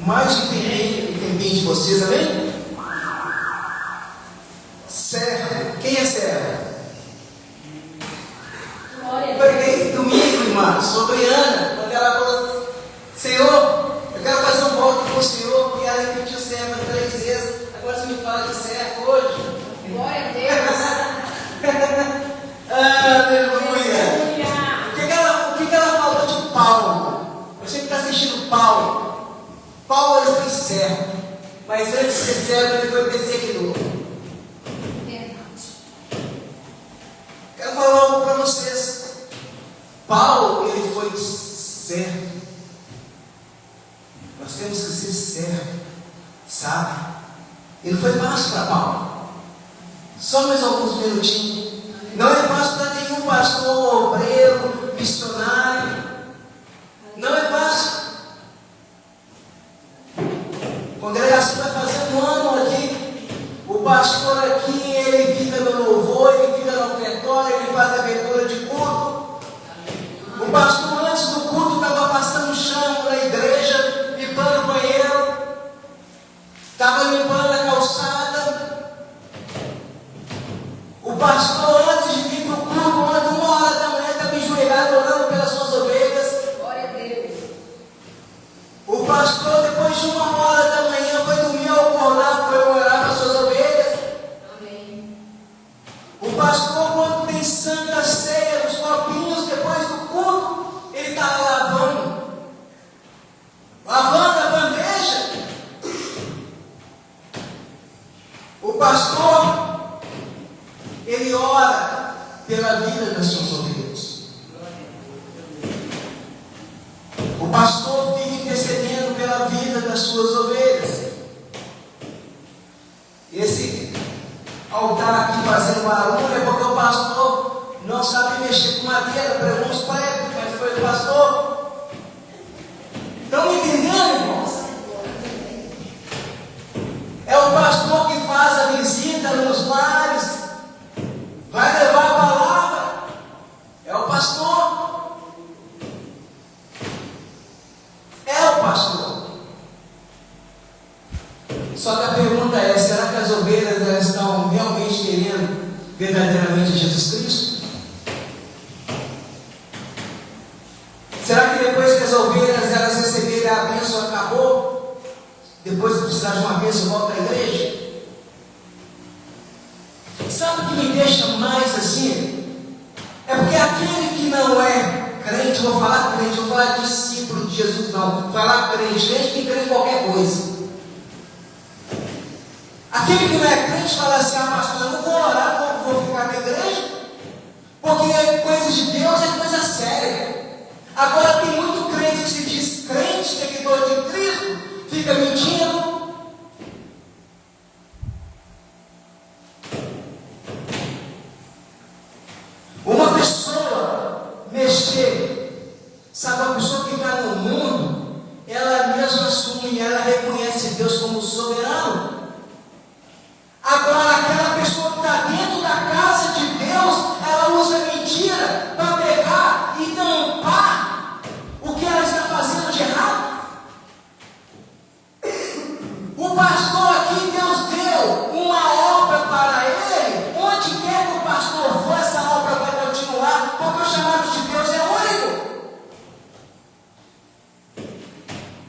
Mais um tempinho de vocês, amém? Servo. Quem é servo? Glória a Eu Deus. preguei domingo, irmã, sobre Ana, quando ela falou: Senhor, eu quero fazer um voto com o Senhor, e ela repetiu servo 3 vezes. Agora você me fala de servo hoje. Glória a Deus. Aleluia. O que ela falou de Paulo? Você que está assistindo Paulo. Paulo ele foi servo, mas antes de ser servo ele foi perseguidor. Quero falar algo para vocês. Paulo ele foi servo. Nós temos que ser servo, sabe? Ele foi fácil para Paulo. Só mais alguns minutinhos. Não é fácil para nenhum pastor, obreiro, missionário. Não é fácil. Congregação vai fazer um ano aqui. O pastor aqui, ele fica no louvor, ele fica no ofertório, ele faz a abertura de culto. O pastor antes do culto estava passando o chão na igreja, limpando o banheiro, estava limpando a calçada. O pastor antes de vir para o culto, 1h da manhã, estava enjoelhado orando pelas suas ovelhas. Glória a Deus. O pastor, depois de 1h da manhã, foi dormir ao acordar, foi orar para as suas ovelhas. Amém. O pastor, quando tem santa ceia, os copinhos, depois do culto, ele está lavando a bandeja. O pastor, ele ora pela vida das suas ovelhas. O pastor fica intercedendo pela vida das suas ovelhas. Esse altar aqui fazendo barulho é porque o pastor não sabe mexer com madeira, pregou uns pregos, mas foi o pastor. Estão me entendendo, irmãos? É o pastor que faz a visita nos lares, vai levar a palavra. É o pastor. É o pastor. Só que a pergunta é: será que as ovelhas elas estão realmente querendo verdadeiramente Jesus Cristo? Será que depois que as ovelhas elas receberem a bênção, acabou? Depois de precisar de uma bênção, volta à igreja? Sabe o que me deixa mais assim? É porque aquele que não é crente, vou falar crente, vou falar discípulo de Jesus, não, vou falar crente que crê em qualquer coisa. Aquele que não é crente fala assim: ah, pastor, eu não vou orar, vou ficar na igreja, porque coisa de Deus é coisa séria. Agora tem muito crente que se diz crente, seguidor de Cristo, fica mentindo. Uma pessoa mexer, sabe, uma pessoa que está no mundo, ela mesma assume, ela reconhece Deus como soberano. Agora, aquela pessoa que está dentro da casa de Deus, ela usa mentira para pegar e tampar o que ela está fazendo de errado. O pastor aqui, Deus deu uma obra para ele. Onde quer que o pastor for, essa obra vai continuar, porque o chamado de Deus é único.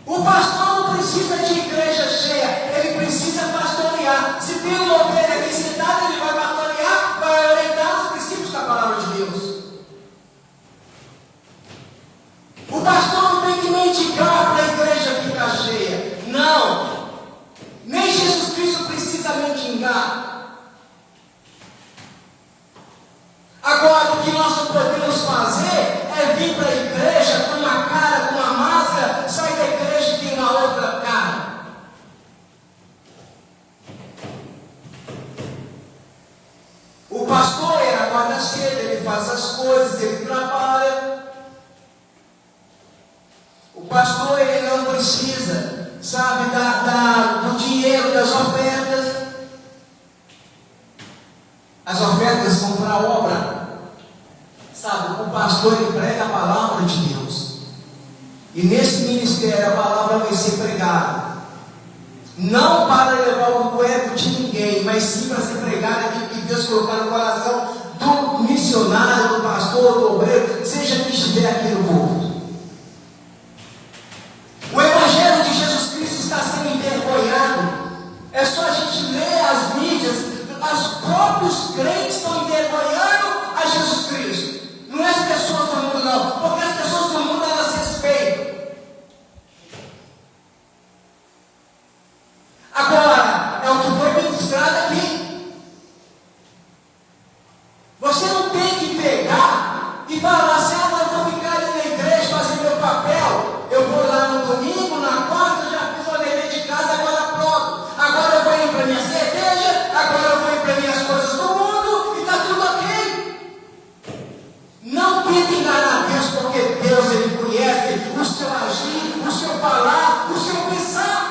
O pastor não precisa de igreja cheia, ele precisa pastorear. Se tem uma ovelha aqui sentada, ele vai pastorear, vai orientar os princípios da palavra de Deus. O pastor não tem que mendigar para a igreja ficar cheia. Não. Nem Jesus Cristo precisa mendigar. Agora, o que nós podemos fazer é vir para o pastor ele prega a palavra de Deus. E nesse ministério a palavra vai ser pregada. Não para levar o ego de ninguém, mas sim para ser pregada aquilo que Deus colocar no coração do missionário, do pastor, do obreiro, seja quem estiver aqui no culto. O Evangelho de Jesus Cristo está sendo envergonhado. É só a gente ler as mídias, os próprios crentes estão envergonhando a Jesus Cristo. Não é as pessoas do mundo, não, porque as pessoas do mundo elas respeitam. Agora, é o que foi ministrado aqui. Você não tem que pegar e falar assim: ah, eu vou ficar ali na igreja fazer meu papel. Eu vou lá no domingo, na quarta, já fiz o dever de casa, agora pronto. Agora eu vou ir para minha cerveja, agora eu vou ir para minhas coisas do mundo e está tudo ok. Não tente enganar Deus, porque Deus ele conhece o seu agir, o seu falar, o seu pensar.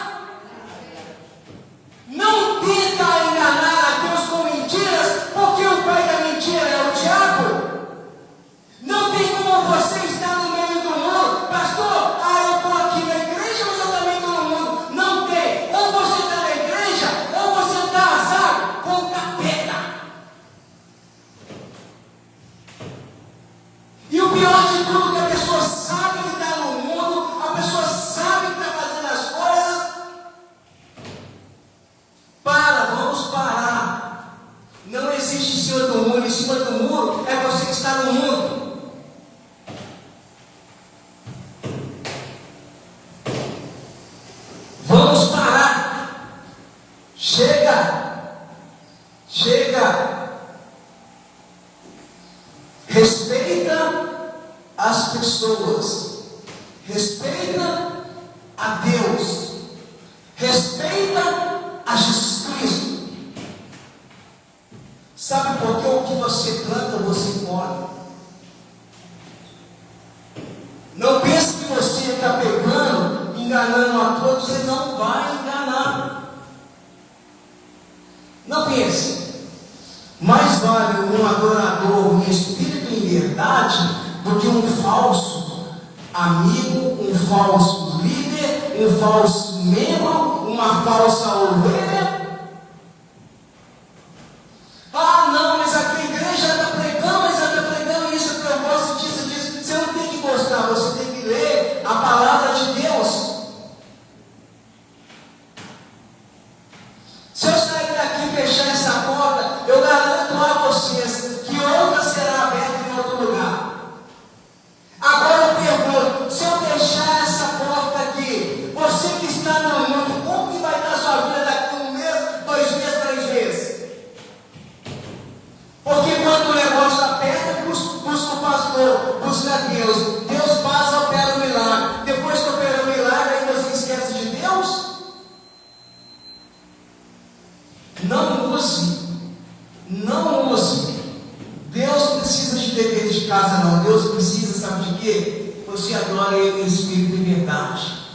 Não tenta enganar a Deus com mentiras, porque o pai da mentira é o diabo. Não tem como você estar no meio do mundo, pastor. Eu estou aqui na igreja, mas eu também estou no mundo. Não tem. Ou você está na igreja, ou você está azar com o capeta. E o pior de tudo é que a pessoa sabe que está no mundo, a pessoa sabe que está fazendo as coisas. Vamos parar. Não existe em cima do muro. Em cima do muro é você que está no mundo. Vamos parar. Chega. Chega. Respeita as pessoas. Respeita a Deus. Respeita a Jesus Cristo. Sabe por que o que você planta, você colhe? Não pense que você está pegando, enganando a todos, você não vai enganar. Não pense. Mais vale um adorador em espírito e em verdade do que um falso amigo, um falso líder, um falso membro, uma falsa ovelha. Ah, não, mas aqui a igreja está pregando, mas ela está pregando isso que eu gosto disso. Você não tem que gostar, você tem que ler a palavra de Deus. Se eu sair daqui e fechar essa porta, eu garanto a vocês que outra será aberta em outro lugar. Agora eu pergunto, se eu fechar essa porta aqui, você que está no mundo, como que vai estar a sua vida daqui a 1 mês, 2 meses, 3 meses? Porque quando o negócio aperta, busca o pastor, busca Deus. Deus passa, opera o milagre. Depois que opera o milagre, aí você esquece de Deus? Não use. Não use. Deus não precisa de dever de casa, não. Deus precisa, sabe de quê? Você adora Ele em espírito e verdade.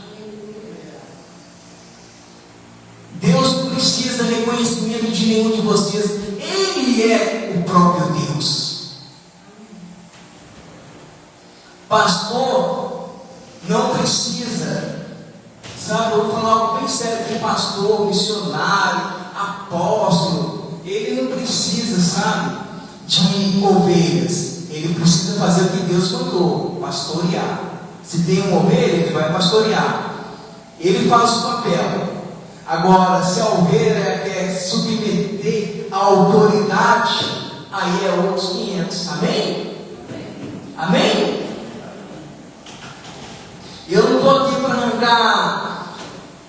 Deus não precisa de reconhecimento de nenhum de vocês. Ele é o próprio Deus. Pastor não precisa, sabe, eu vou falar algo bem sério aqui, pastor, missionário, apóstolo, ele não precisa, sabe, de ovelhas. Ele precisa fazer o que Deus mandou, pastorear. Se tem uma ovelha, ele vai pastorear. Ele faz o papel. Agora, se a ovelha quer submeter a autoridade, aí é outros 500. Amém? Amém? Eu não estou aqui para arrancar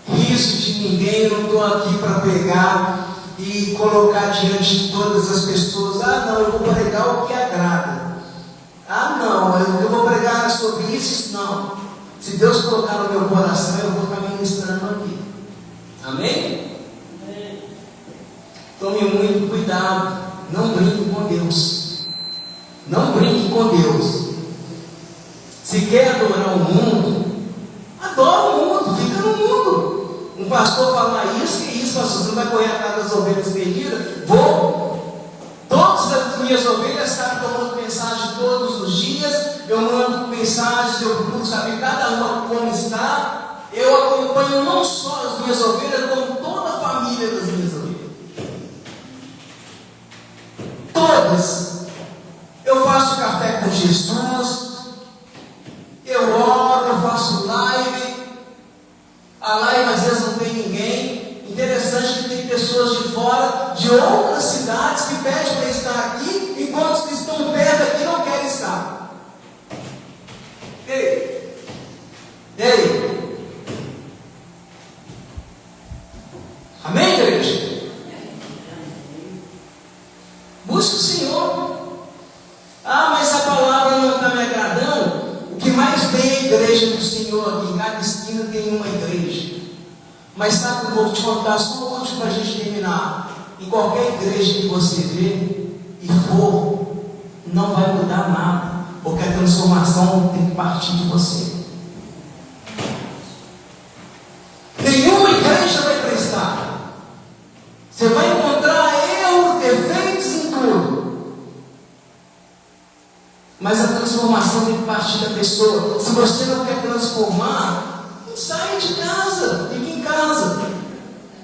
riso de ninguém, eu não estou aqui para pegar e colocar diante de todas as pessoas: ah, não, eu vou pregar o que agrada. Ah, não, eu vou pregar sobre isso, não. Se Deus colocar no meu coração, eu vou estar ministrando aqui. Amém? Tome muito cuidado. Não brinque com Deus. Não brinque com Deus. Se quer adorar o mundo, adora o mundo, fica no mundo. Um pastor falar isso, que isso, pastor, você não vai correr atrás das ovelhas perdidas? Vou. Todas as minhas ovelhas sabem que eu mando mensagem todos os dias. eu mando mensagens, eu procuro saber cada uma como está. Eu acompanho não só as minhas ovelhas, como toda a família das minhas ovelhas. Todas. Eu faço café com Jesus, eu oro, eu faço live. A live às vezes não tem ninguém. Interessante que tem pessoas de fora, de outras cidades, que pedem para estar aqui, enquanto os que estão perto aqui não querem estar. Ei! Amém, igreja? Busque o Senhor. Ah, mas a palavra não está me agradando. O que mais tem é a igreja do Senhor aqui. Em cada esquina tem uma igreja. Mas sabe, eu vou te contar só o último para a gente terminar. Em qualquer igreja que você vê e for, não vai mudar nada, porque a transformação tem que partir de você. Nenhuma igreja vai prestar. Você vai encontrar erros, defeitos em tudo, mas a transformação tem que partir da pessoa. Se você não quer transformar, não sai de casa, fica em casa,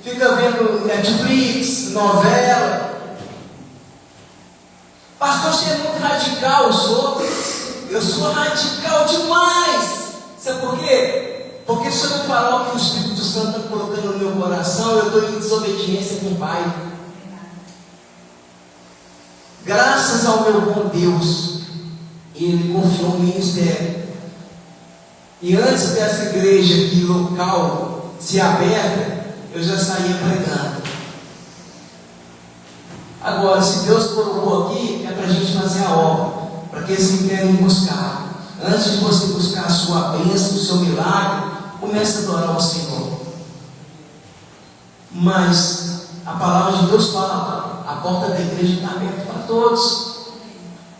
fica vendo Netflix, novela. Pastor, você é muito radical. Eu sou radical demais. Sabe por quê? Porque se eu não falar o que o Espírito Santo está colocando no meu coração, eu estou em desobediência com o Pai. Graças ao meu bom Deus, Ele confiou um ministério. E antes dessa igreja aqui local ser aberta, eu já saía pregando. Agora, se Deus colocou aqui, é para a gente fazer a obra, para aqueles que querem buscar. Antes de você buscar a sua bênção, o seu milagre, comece a adorar ao Senhor. Mas a palavra de Deus fala, a porta da igreja está aberta para todos.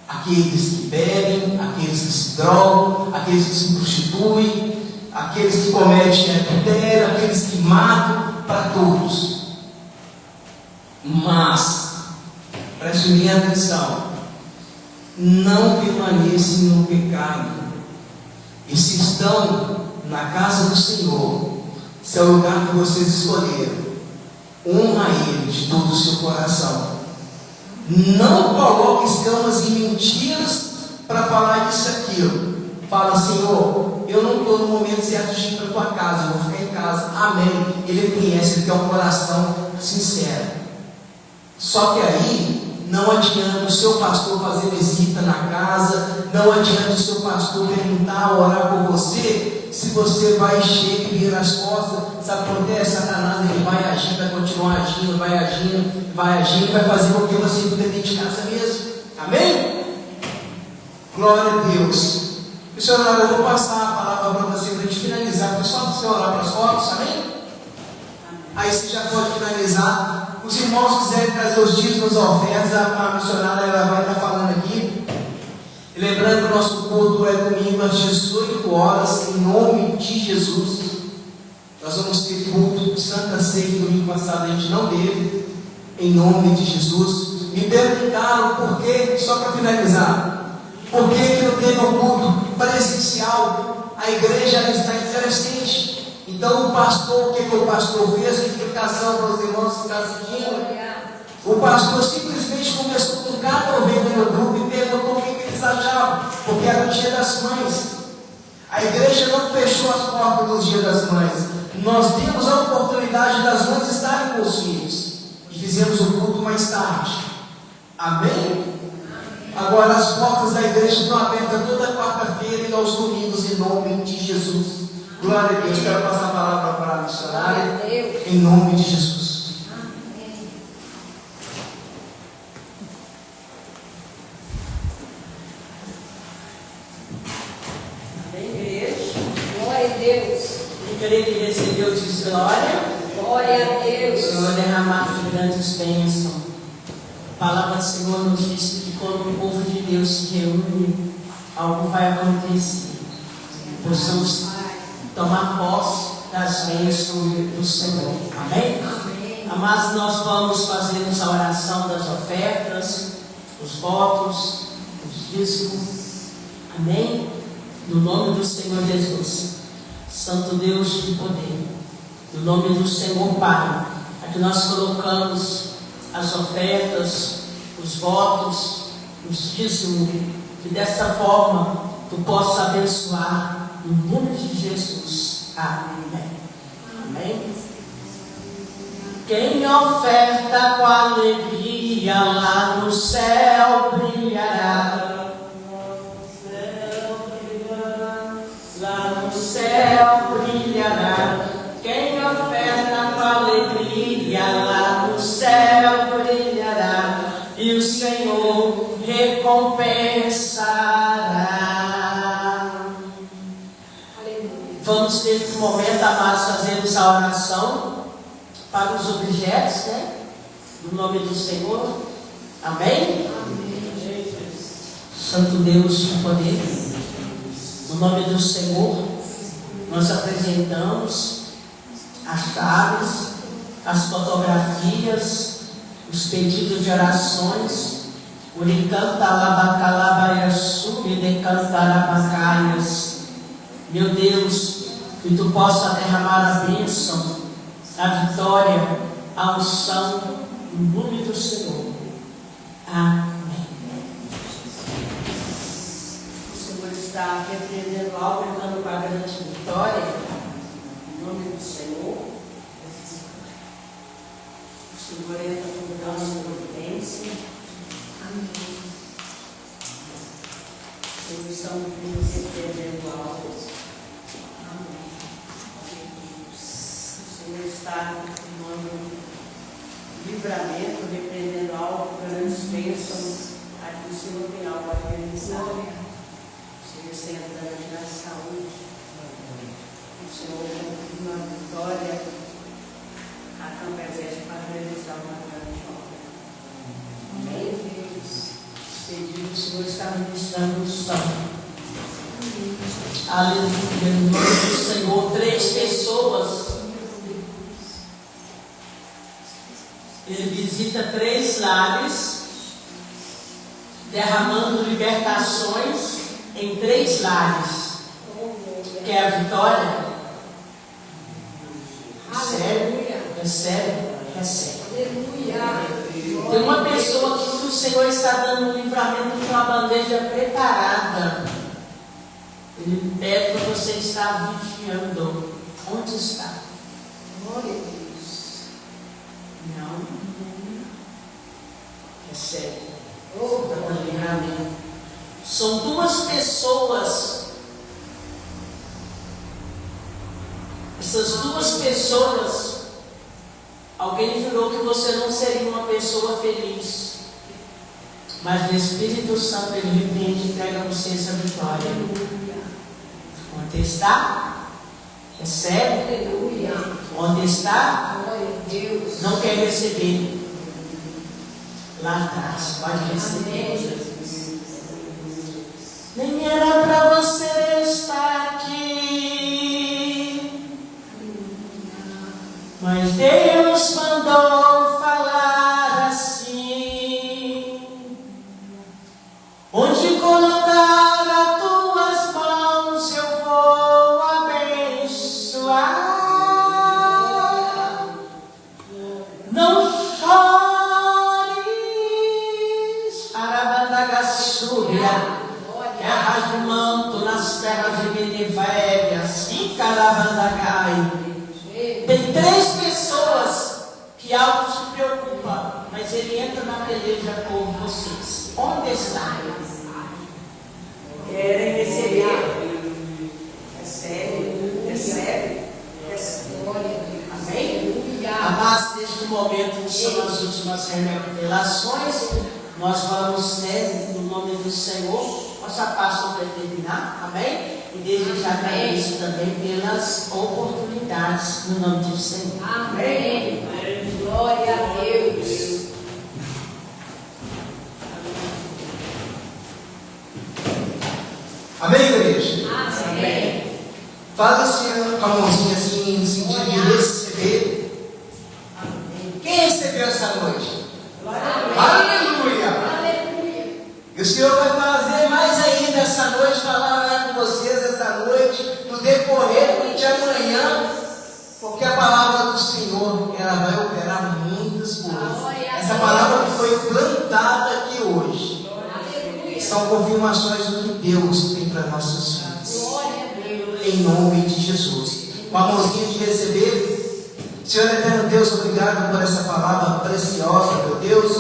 Aqueles que bebem, aqueles que se drogam, aqueles que se prostituem, aqueles que cometem adultério, aqueles que matam, para todos. Mas preste minha atenção, não permaneçam no pecado. E se estão na casa do Senhor, se é o lugar que vocês escolheram, honra Ele de todo o seu coração. Não coloque escamas em mentiras para falar isso e aquilo. Fala, Senhor, eu não estou no momento certo de ir para a tua casa, eu vou ficar em casa. Amém. Ele conhece, ele tem um coração sincero. Só que aí não adianta o seu pastor fazer visita na casa, não adianta o seu pastor perguntar, orar por você, se você vai encher e virar as costas. Sabe o que acontece? Satanás, ele vai agir, vai continuar agindo, vai fazer com que você fique dentro de casa mesmo. Amém? Glória a Deus. Missionário, eu vou passar a palavra para você para a gente finalizar, porque só você orar para as fotos, amém? Aí você já pode finalizar. Os irmãos quiserem trazer os dízimos e ofertas, a missionária ela vai estar falando aqui. E lembrando que o nosso culto é domingo às 18 horas, em nome de Jesus. Nós vamos ter culto de Santa Ceia, domingo passado a gente não teve, em nome de Jesus. Me perguntaram por que, só para finalizar, por que não teve um culto presencial? A igreja está interessante. Então o pastor, o que o pastor fez? A explicação para os irmãos que estão assistindo. O pastor simplesmente começou com cada ovelha no grupo e perguntou o que eles achavam, porque era o dia das mães. A igreja não fechou as portas no dia das mães. Nós temos a oportunidade das mães estarem com os filhos e fizemos o culto mais tarde. Amém? Agora as portas da igreja estão abertas toda quarta-feira e aos domingos, em nome de Jesus. Glória a Deus. Quero passar a palavra para a missionária, em nome de Jesus. Glória a Deus. Aquele que recebeu de glória, Glória a Deus. o Senhor derramar de grandes bênçãos. A palavra do Senhor nos diz que quando o povo de Deus se reúne, algo vai acontecer. Possamos tomar posse das bênçãos do Senhor. Amém? Amém. Amados, nós vamos fazer a oração das ofertas, os votos, os dízimos. Amém? No nome do Senhor Jesus. Santo Deus de poder. No nome do Senhor Pai. Aqui nós colocamos as ofertas, os votos, os dízimos. Que dessa forma tu possa abençoar no nome de Jesus. Amém. Amém. Quem oferta com alegria lá no céu brilhará. Lá no céu brilhará. Quem oferta com alegria lá no céu brilhará. E o Senhor recompensará. Vamos nesse momento, amados, fazermos a oração para os objetos, né? No nome do Senhor. Amém? Amém. Santo Deus de poder. No nome do Senhor, nós apresentamos as chaves, as fotografias, os pedidos de orações. Meu Deus, que tu possa derramar a bênção, a vitória, a unção, no nome do Senhor. Amém. O Senhor está repreendendo algo, entrando com a grande vitória, no nome do Senhor. O Senhor entra com grande providência. Amém. O Senhor está repreendendo algo. Amém. O Senhor está tomando livramento, repreendendo algo, grandes bênçãos. Aqui o Senhor tem algo a realizar. O Senhor está entrando na saúde. O Senhor confirma a vitória. A campo exército para realizar uma grande obra. Amém, Deus. Pedido, o Senhor está ministrando o sangue. Aleluia, no nome do Senhor. 3 pessoas. Ele visita 3 lares, derramando libertações em 3 lares. Quer a vitória? Recebe, recebe, recebe. Tem uma pessoa aqui que o Senhor está dando um livramento de uma bandeja preparada. Ele pede para você estar vigiando. Onde está? Glória a Deus. Não. Recebe. Está dando livramento. São 2 pessoas. Essas 2 pessoas, alguém jurou que você não seria uma pessoa feliz. Mas o Espírito Santo, ele repreende e entrega a você essa vitória. Onde está? Recebe? Onde está? Não quer receber. Lá atrás, pode receber. Nem era para você estar aqui, mas Deus mandou falar assim. Onde colocar as tuas mãos eu vou abençoar. Não chores, Arabandagassúria. Terras do manto nas terras de Benivéria, assim Carabandagai. Tem 3 pessoas que algo te preocupa, mas ele entra na peleja por vocês. Onde está? Querem receber? Recebe, recebe, recebe. Amém? Mas neste momento são as últimas revelações. Nós vamos, né, no nome do Senhor. Nossa pastor para terminar, amém? E desde já agradeço também pelas oportunidades no nome do Senhor. Amém. Glória a Deus. Amém, igreja? Amém. Fala assim com a mãozinha assim, no sentido de receber. Amém. Quem recebeu essa noite? Aleluia. E o Senhor vai fazer mais ainda essa noite para são confirmações do que Deus tem para nossas vidas. Em nome de Jesus. Com a mãozinha de receber. Senhor eterno Deus, obrigado por essa palavra preciosa, meu Deus.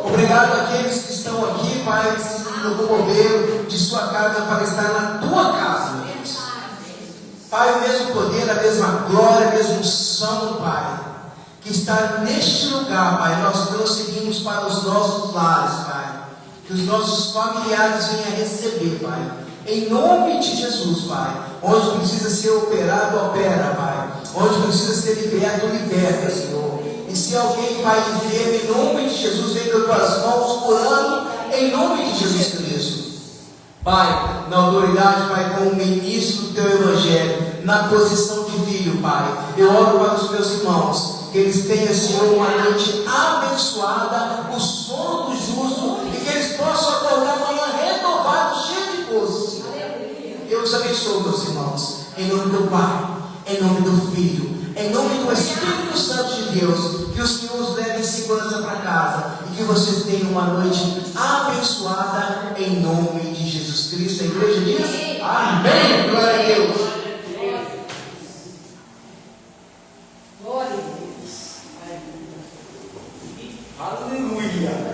Obrigado àqueles que estão aqui, Pai, que se locomoveram de sua casa para estar na tua casa, meu Deus. Pai, o mesmo poder, a mesma glória, a mesma unção, Pai, que está neste lugar, Pai, nós transferimos para os nossos lares, Pai. Que os nossos familiares venham a receber, Pai. Em nome de Jesus, Pai. Onde precisa ser operado, opera, Pai. Onde precisa ser liberto, liberta, Senhor. E se alguém vai enfermo, em nome de Jesus, vem das tuas mãos curando, em nome de Jesus Cristo. Pai, na autoridade, Pai, como ministro do teu evangelho, na posição de filho, Pai, eu oro para os meus irmãos, que eles tenham, Senhor, uma noite abençoada, o sono do justo, e que eles possam acordar amanhã renovados, cheios de força, Senhor. Eu os abençoo, meus irmãos, em nome do Pai, em nome do Filho, em nome do Espírito Santo de Deus, que o Senhor os leve em segurança para casa, e que vocês tenham uma noite abençoada, em nome de Jesus Cristo. A igreja diz: amém. Glória a Deus. Glória a Deus. Aleluia.